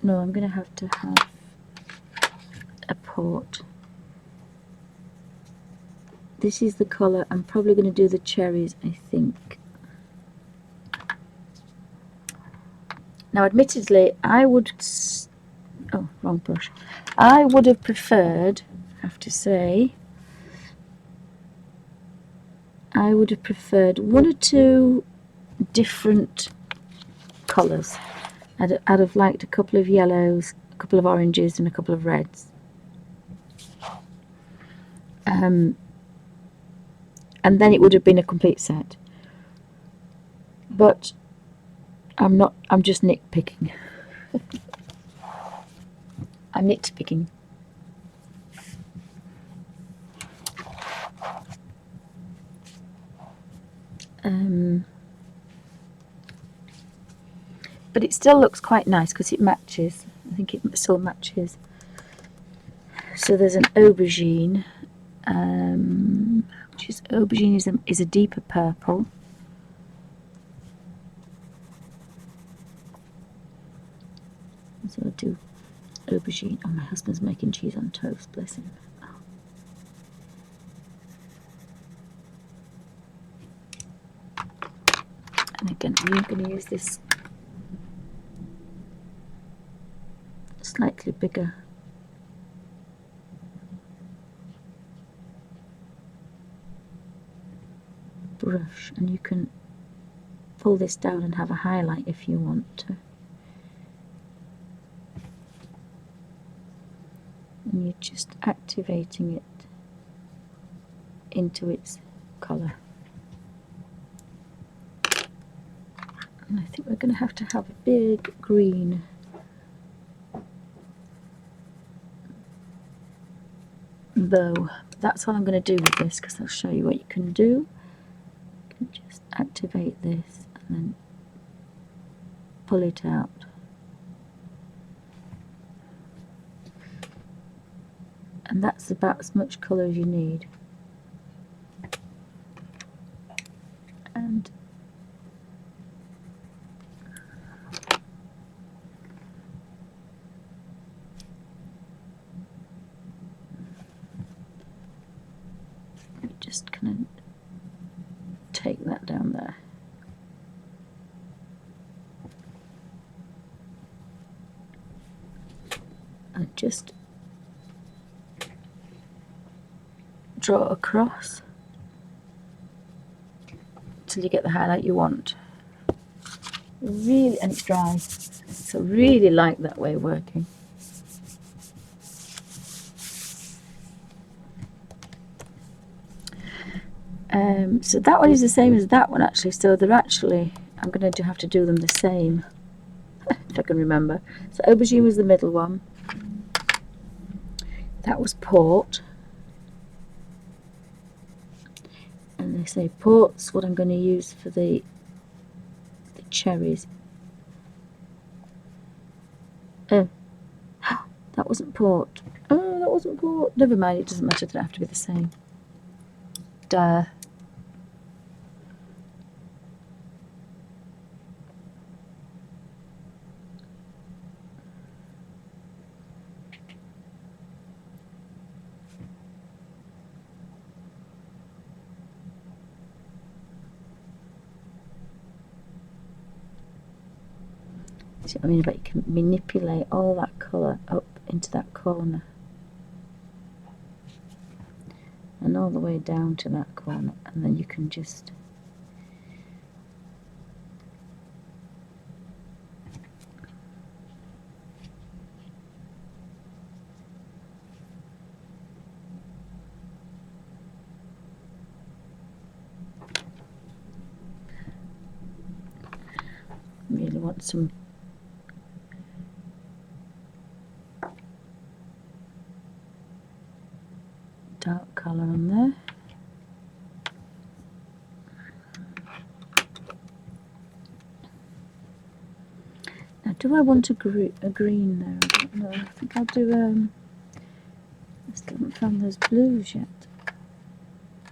A: No, I'm going to have a port. This is the colour. I'm probably going to do the cherries, I think. Now, admittedly, I would... Oh, wrong brush. I would have preferred, I have to say, I would have preferred one or two different colours. I'd have liked a couple of yellows, a couple of oranges, and a couple of reds. And then it would have been a complete set. But I'm not, I'm just nitpicking. I'm nitpicking. But it still looks quite nice because it matches. I think it still matches. So there's an aubergine, which is aubergine is a deeper purple. So I'll do aubergine. Oh, my husband's making cheese on toast, bless him. And again, I'm going to use this slightly bigger brush, and you can pull this down and have a highlight if you want to. And you're just activating it into its colour. And I think we're going to have a big green. Bow. That's all I'm going to do with this, because I'll show you what you can do. You can just activate this and then pull it out. And that's about as much colour as you need. And just kind of take that down there. And just draw across till you get the highlight you want. Really, and it's dry, so really like that way of working. So that one is the same as that one actually, so they're actually, I'm going to have to do them the same, if I can remember. So aubergine was the middle one, that was port, and they say port's what I'm going to use for the cherries. Oh, that wasn't port. Oh, that wasn't port. Never mind, it doesn't matter, they don't have to be the same. Duh. See what I mean? But you can manipulate all that colour up into that corner. and all the way down to that corner, and then you can just really want some dark colour on there. Now, do I want a green there? I don't know. I think I'll do I still haven't found those blues yet.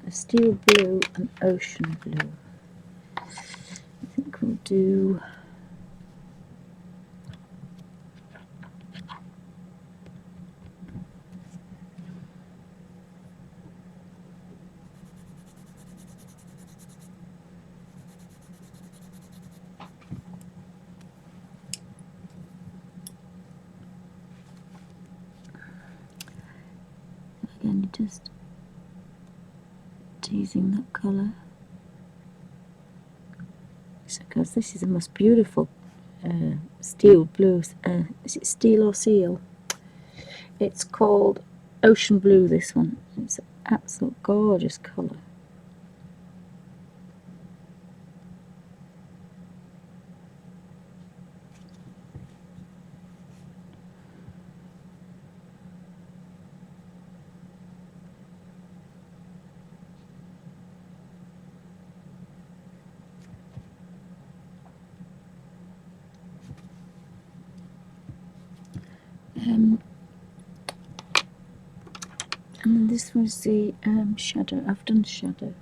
A: A steel blue and ocean blue. I think we'll do again, just teasing that colour. Because this is the most beautiful steel blue. Is it steel or seal? It's called ocean blue, this one. It's an absolute gorgeous colour. And then this was the shadow. I've done shadow.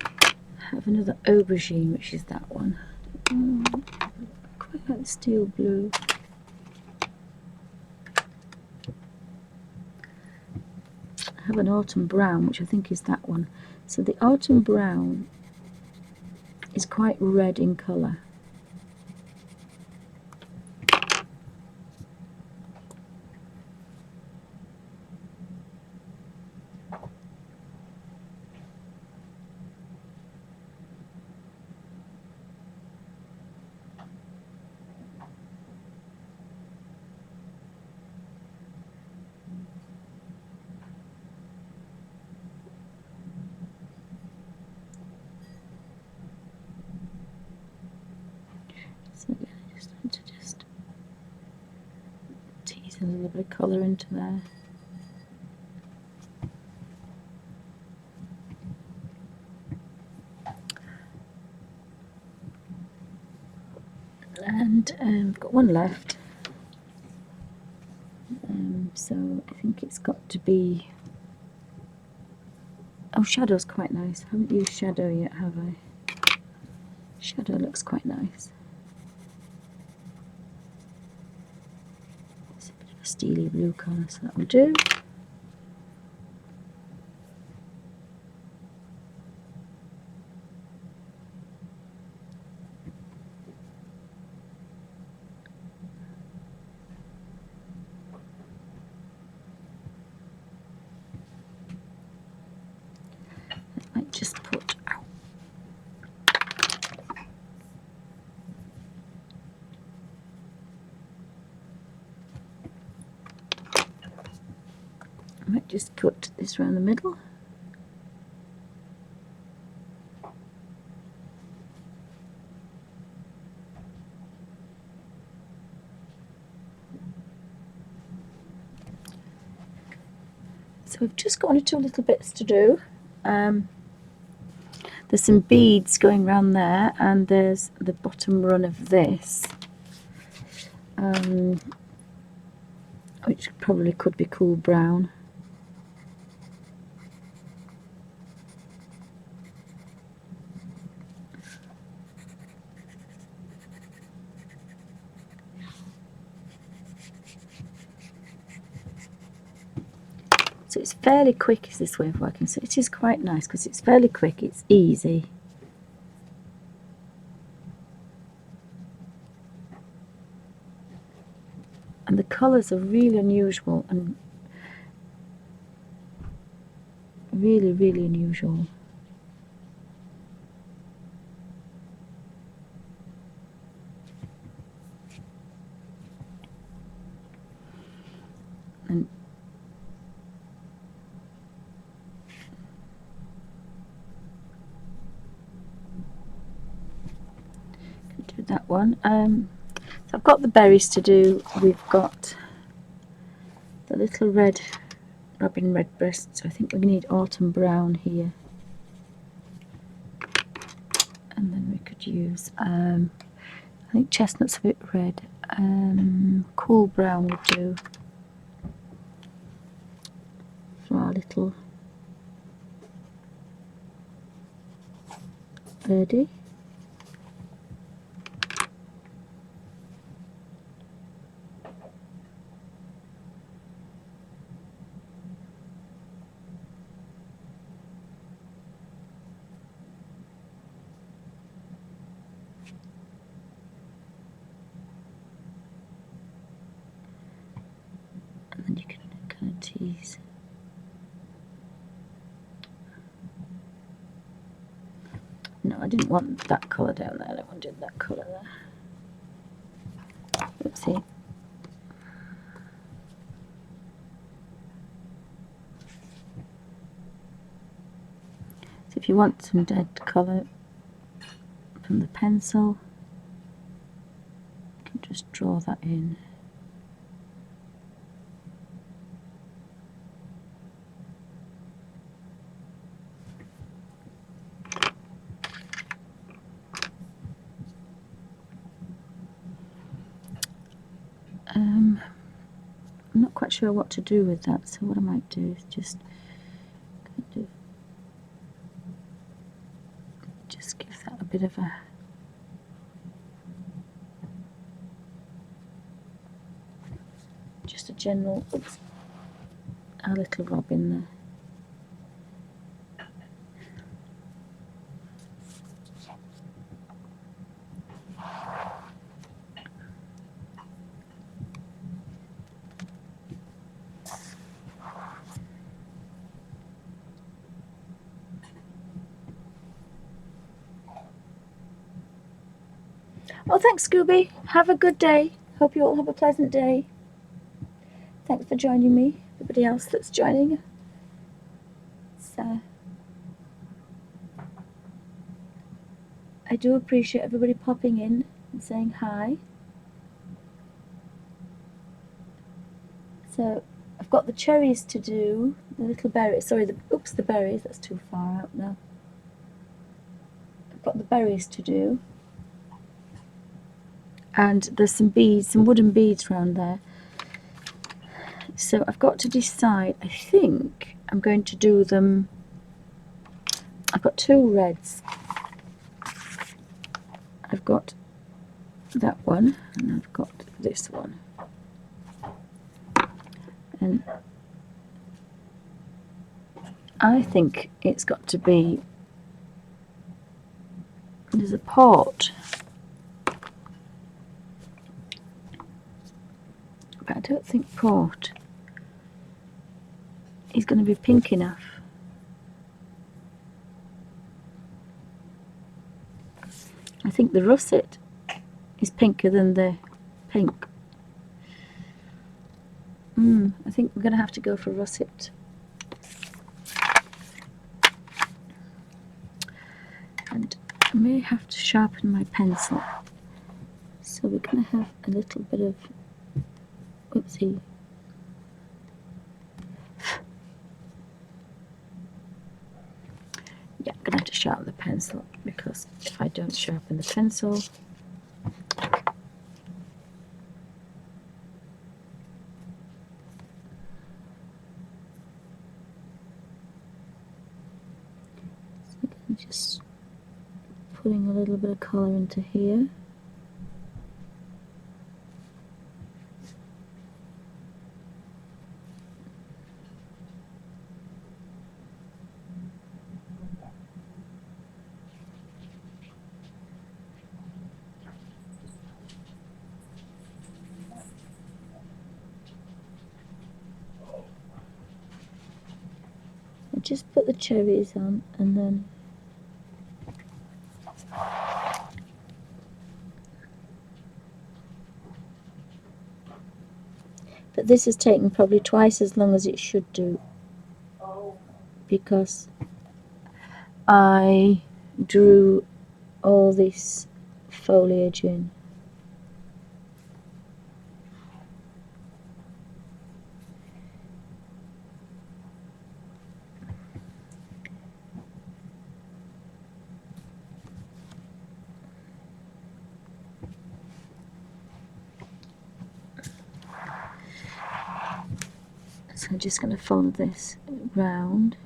A: I have another aubergine, which is that one. Quite like the steel blue. I have an autumn brown, which I think is that one. So the autumn brown is quite red in colour. So again, I just want to tease a little bit of colour into there. And I've got one left. So I think it's got to be... Oh, shadow's quite nice. I haven't used shadow yet, have I? Shadow looks quite nice. It's a bit of a steely blue colour, so that will do. I might just put... Ow. I might just put this around the middle. So we've just got one or two little bits to do. There's some beads going around there, and there's the bottom run of this, which probably could be cool brown. So it's fairly quick, is this way of working. So it is quite nice because it's fairly quick, it's easy. And the colours are really unusual and Really, really unusual. And do that one. So I've got the berries to do. We've got the little red robin redbreast. So I think we need autumn brown here. And then we could use, I think chestnut's a bit red. Cool brown would do for our little birdie. And then you can kind of tease. No, I didn't want that colour down there. I wanted that colour there. Oopsie. So if you want some dead colour from the pencil, you can just draw that in. I'm not quite sure what to do with that, so what I might do is just kind of just give that a bit of just a general, oops, a little robin there. Oh, thanks, Scooby. Have a good day. Hope you all have a pleasant day. Thanks for joining me. Everybody else that's joining. I do appreciate everybody popping in and saying hi. So I've got the cherries to do, the little berries. Sorry, the berries. That's too far out now. I've got the berries to do. And there's some beads, some wooden beads around there. So I've got to decide. I think I'm going to do them. I've got two reds. I've got that one and I've got this one. And I think it's got to be, there's a pot, but I don't think port is going to be pink enough. I think the russet is pinker than the pink. I think we're going to have to go for russet. And I may have to sharpen my pencil. So we're going to have a little bit of, oopsie. Yeah, I'm going to have to sharpen the pencil, because if I don't sharpen the pencil, I'm just putting a little bit of colour into here. just put the cherries on, and then but this has taken probably twice as long as it should do, because I drew all this foliage in. So I'm just going to follow this round.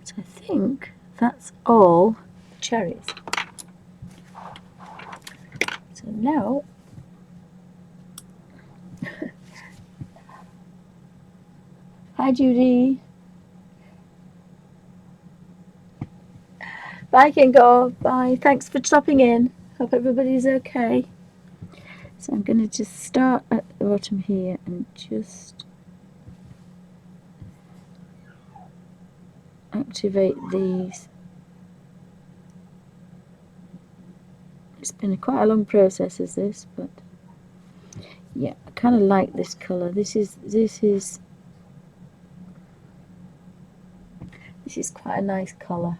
A: So I think that's all cherries. So now hi Judy. Bye Kingo. Bye. Thanks for stopping in. Hope everybody's okay. So I'm going to just start at the bottom here and just activate these. It's been quite a long process as this, but yeah, I kind of like this colour. This is quite a nice colour.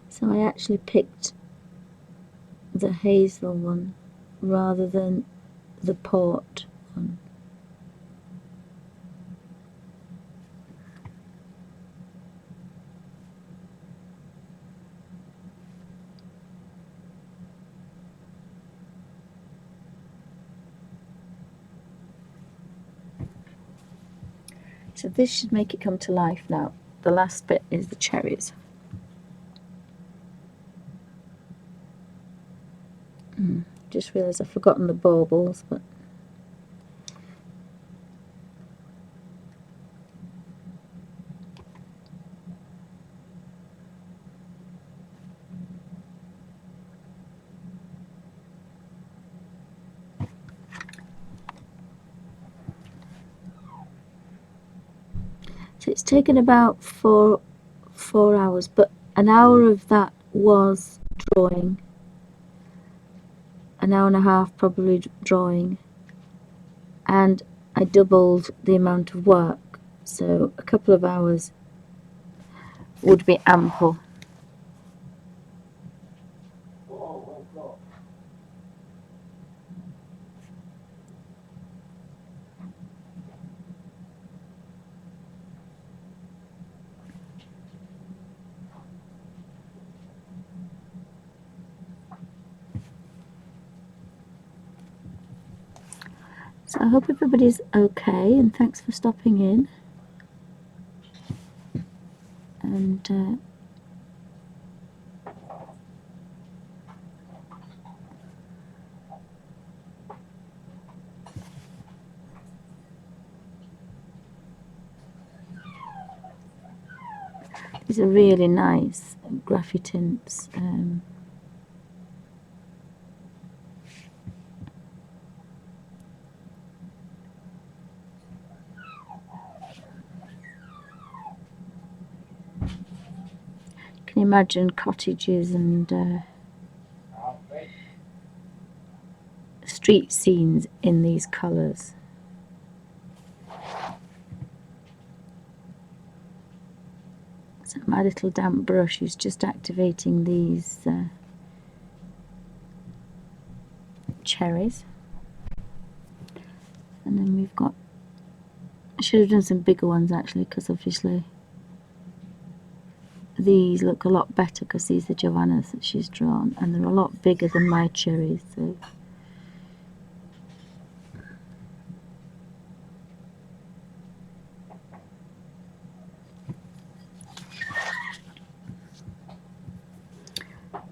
A: So I actually picked the hazel one rather than the port one. So this should make it come to life now. The last bit is the cherries. Just realised I've forgotten the baubles, but so it's taken about four hours, but an hour of that was drawing, an hour and a half probably drawing, and I doubled the amount of work, so a couple of hours would be ample. So I hope everybody's okay, and thanks for stopping in. And These are really nice graphy tints. Can you imagine cottages and street scenes in these colours? So my little damp brush is just activating these cherries. And then we've got, I should have done some bigger ones actually, because obviously these look a lot better because these are Johanna's that she's drawn, and they're a lot bigger than my cherries. So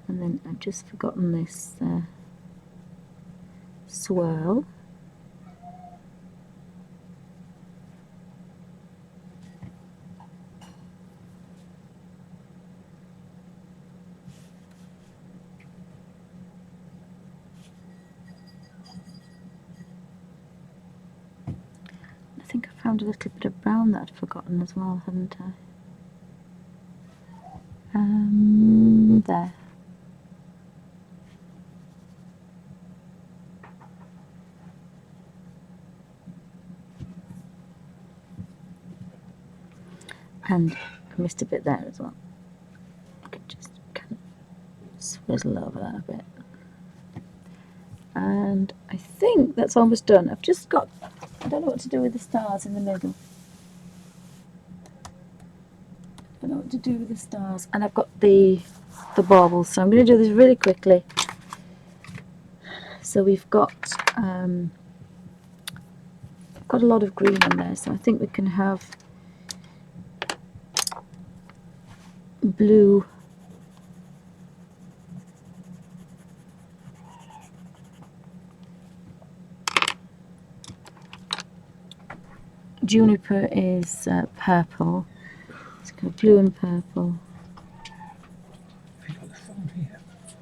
A: and then I've just forgotten this swirl. I think I found a little bit of brown that I'd forgotten as well, haven't I? There. And I missed a bit there as well. I could just kind of swizzle over that a bit. And I think that's almost done. I've just got, I don't know what to do with the stars in the middle. I don't know what to do with the stars. And I've got the baubles, so I'm going to do this really quickly. So we've got a lot of green in there, so I think we can have blue, juniper is purple, it's kind of blue and purple.
B: Have you got the phone here?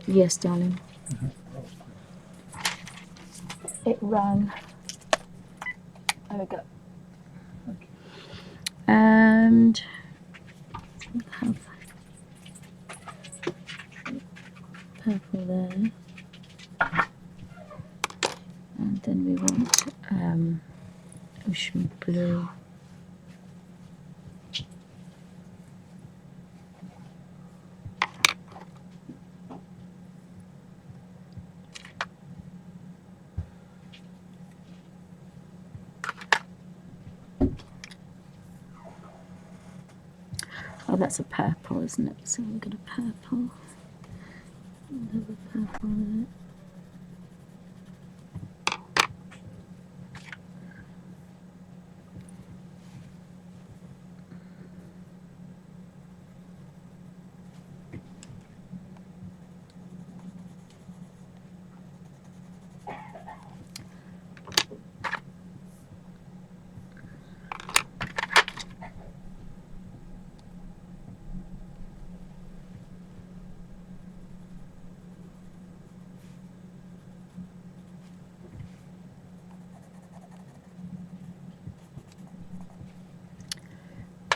A: Yes, darling. It rang. There we go. Okay. And we have purple there, and then we want ocean blue. Oh, that's a purple, isn't it? So we've got a purple. We'll have a purple there.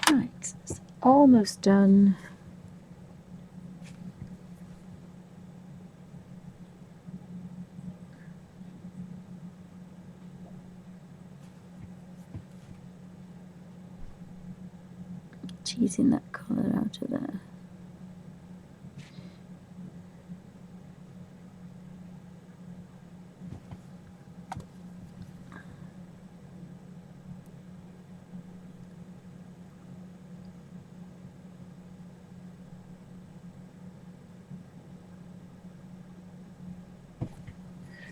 A: Right, it's almost done. Teasing that colour out of there.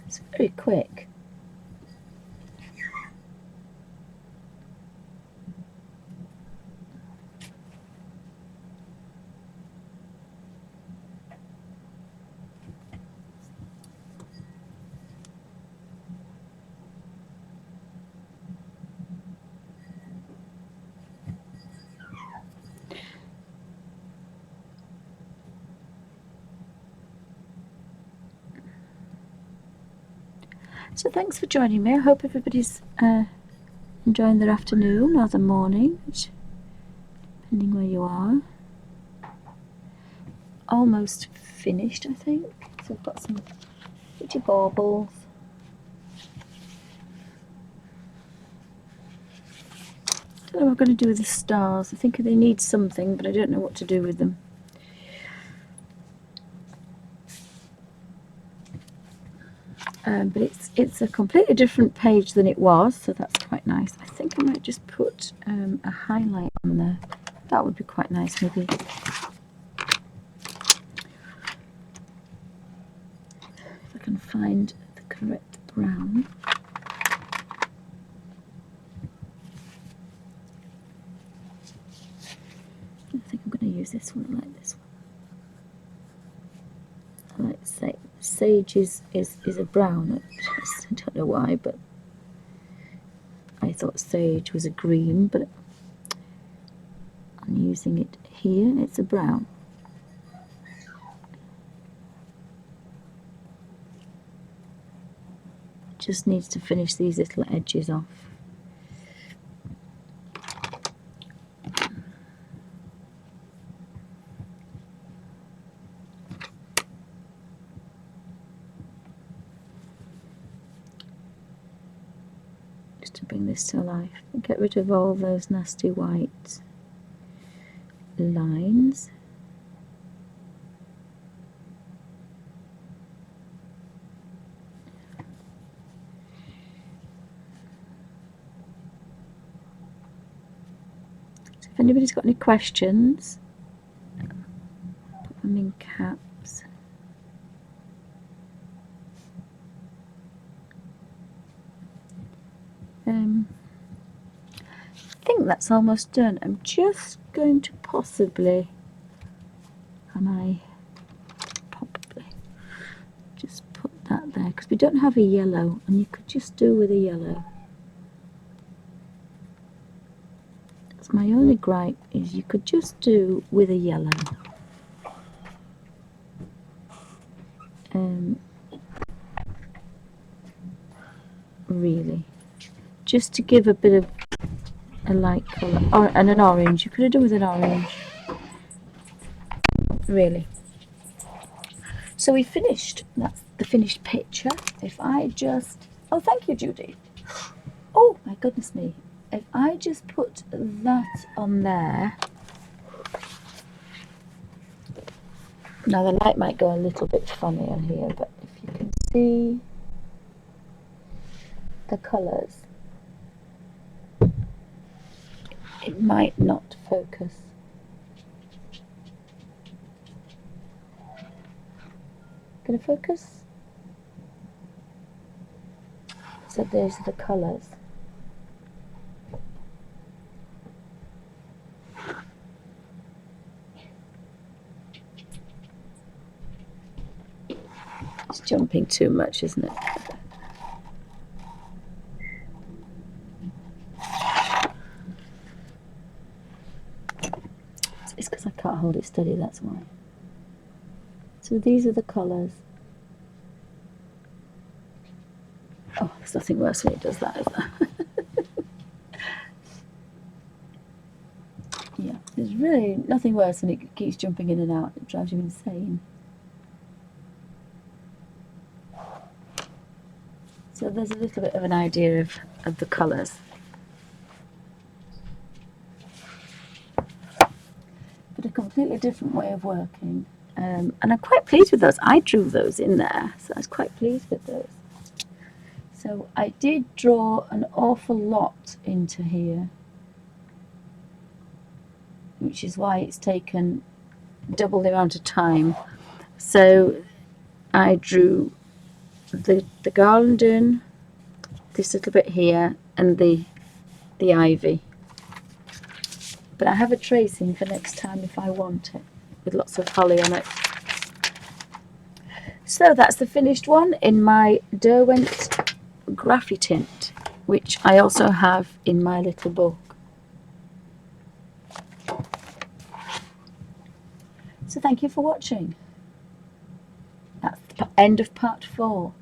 A: It's very quick. So thanks for joining me. I hope everybody's enjoying their afternoon or the morning, depending where you are. Almost finished, I think. So I've got some pretty baubles. I don't know what I'm going to do with the stars. I think they need something, but I don't know what to do with them. But it's a completely different page than it was, so that's quite nice. I think I might just put a highlight on there. That would be quite nice, maybe. If I can find the correct brown. I think I'm going to use this one. I like this one. I like to say sage is a brown. I don't know why, but I thought sage was a green, but I'm using it here. It's a brown. Just needs to finish these little edges off. Just to bring this to life and get rid of all those nasty white lines. So if anybody's got any questions, put them in caps. I think that's almost done. I'm just going to possibly just put that there, because we don't have a yellow, and you could just do with a yellow. That's my only gripe, is you could just do with a yellow. Really, just to give a bit of a light colour, and an orange. You could have done with an orange, really. So we finished. That's the finished picture. If I just, oh, thank you, Judy. Oh my goodness me. If I just put that on there, now the light might go a little bit funny on here, but if you can see the colours, it might not focus. Gonna focus? So those are the colours. It's jumping too much, isn't it? It's because I can't hold it steady, that's why. So these are the colours. Oh, there's nothing worse when it does that, is there? Yeah, there's really nothing worse when it keeps jumping in and out. It drives you insane. So there's a little bit of an idea of the colours. But a completely different way of working. And I'm quite pleased with those. I drew those in there, so I was quite pleased with those. So I did draw an awful lot into here, which is why it's taken double the amount of time. So I drew the garland in, this little bit here, and the ivy. But I have a tracing for next time if I want it, with lots of holly on it. So that's the finished one in my Derwent Graffy tint, which I also have in my little book. So thank you for watching. That's the end of part 4.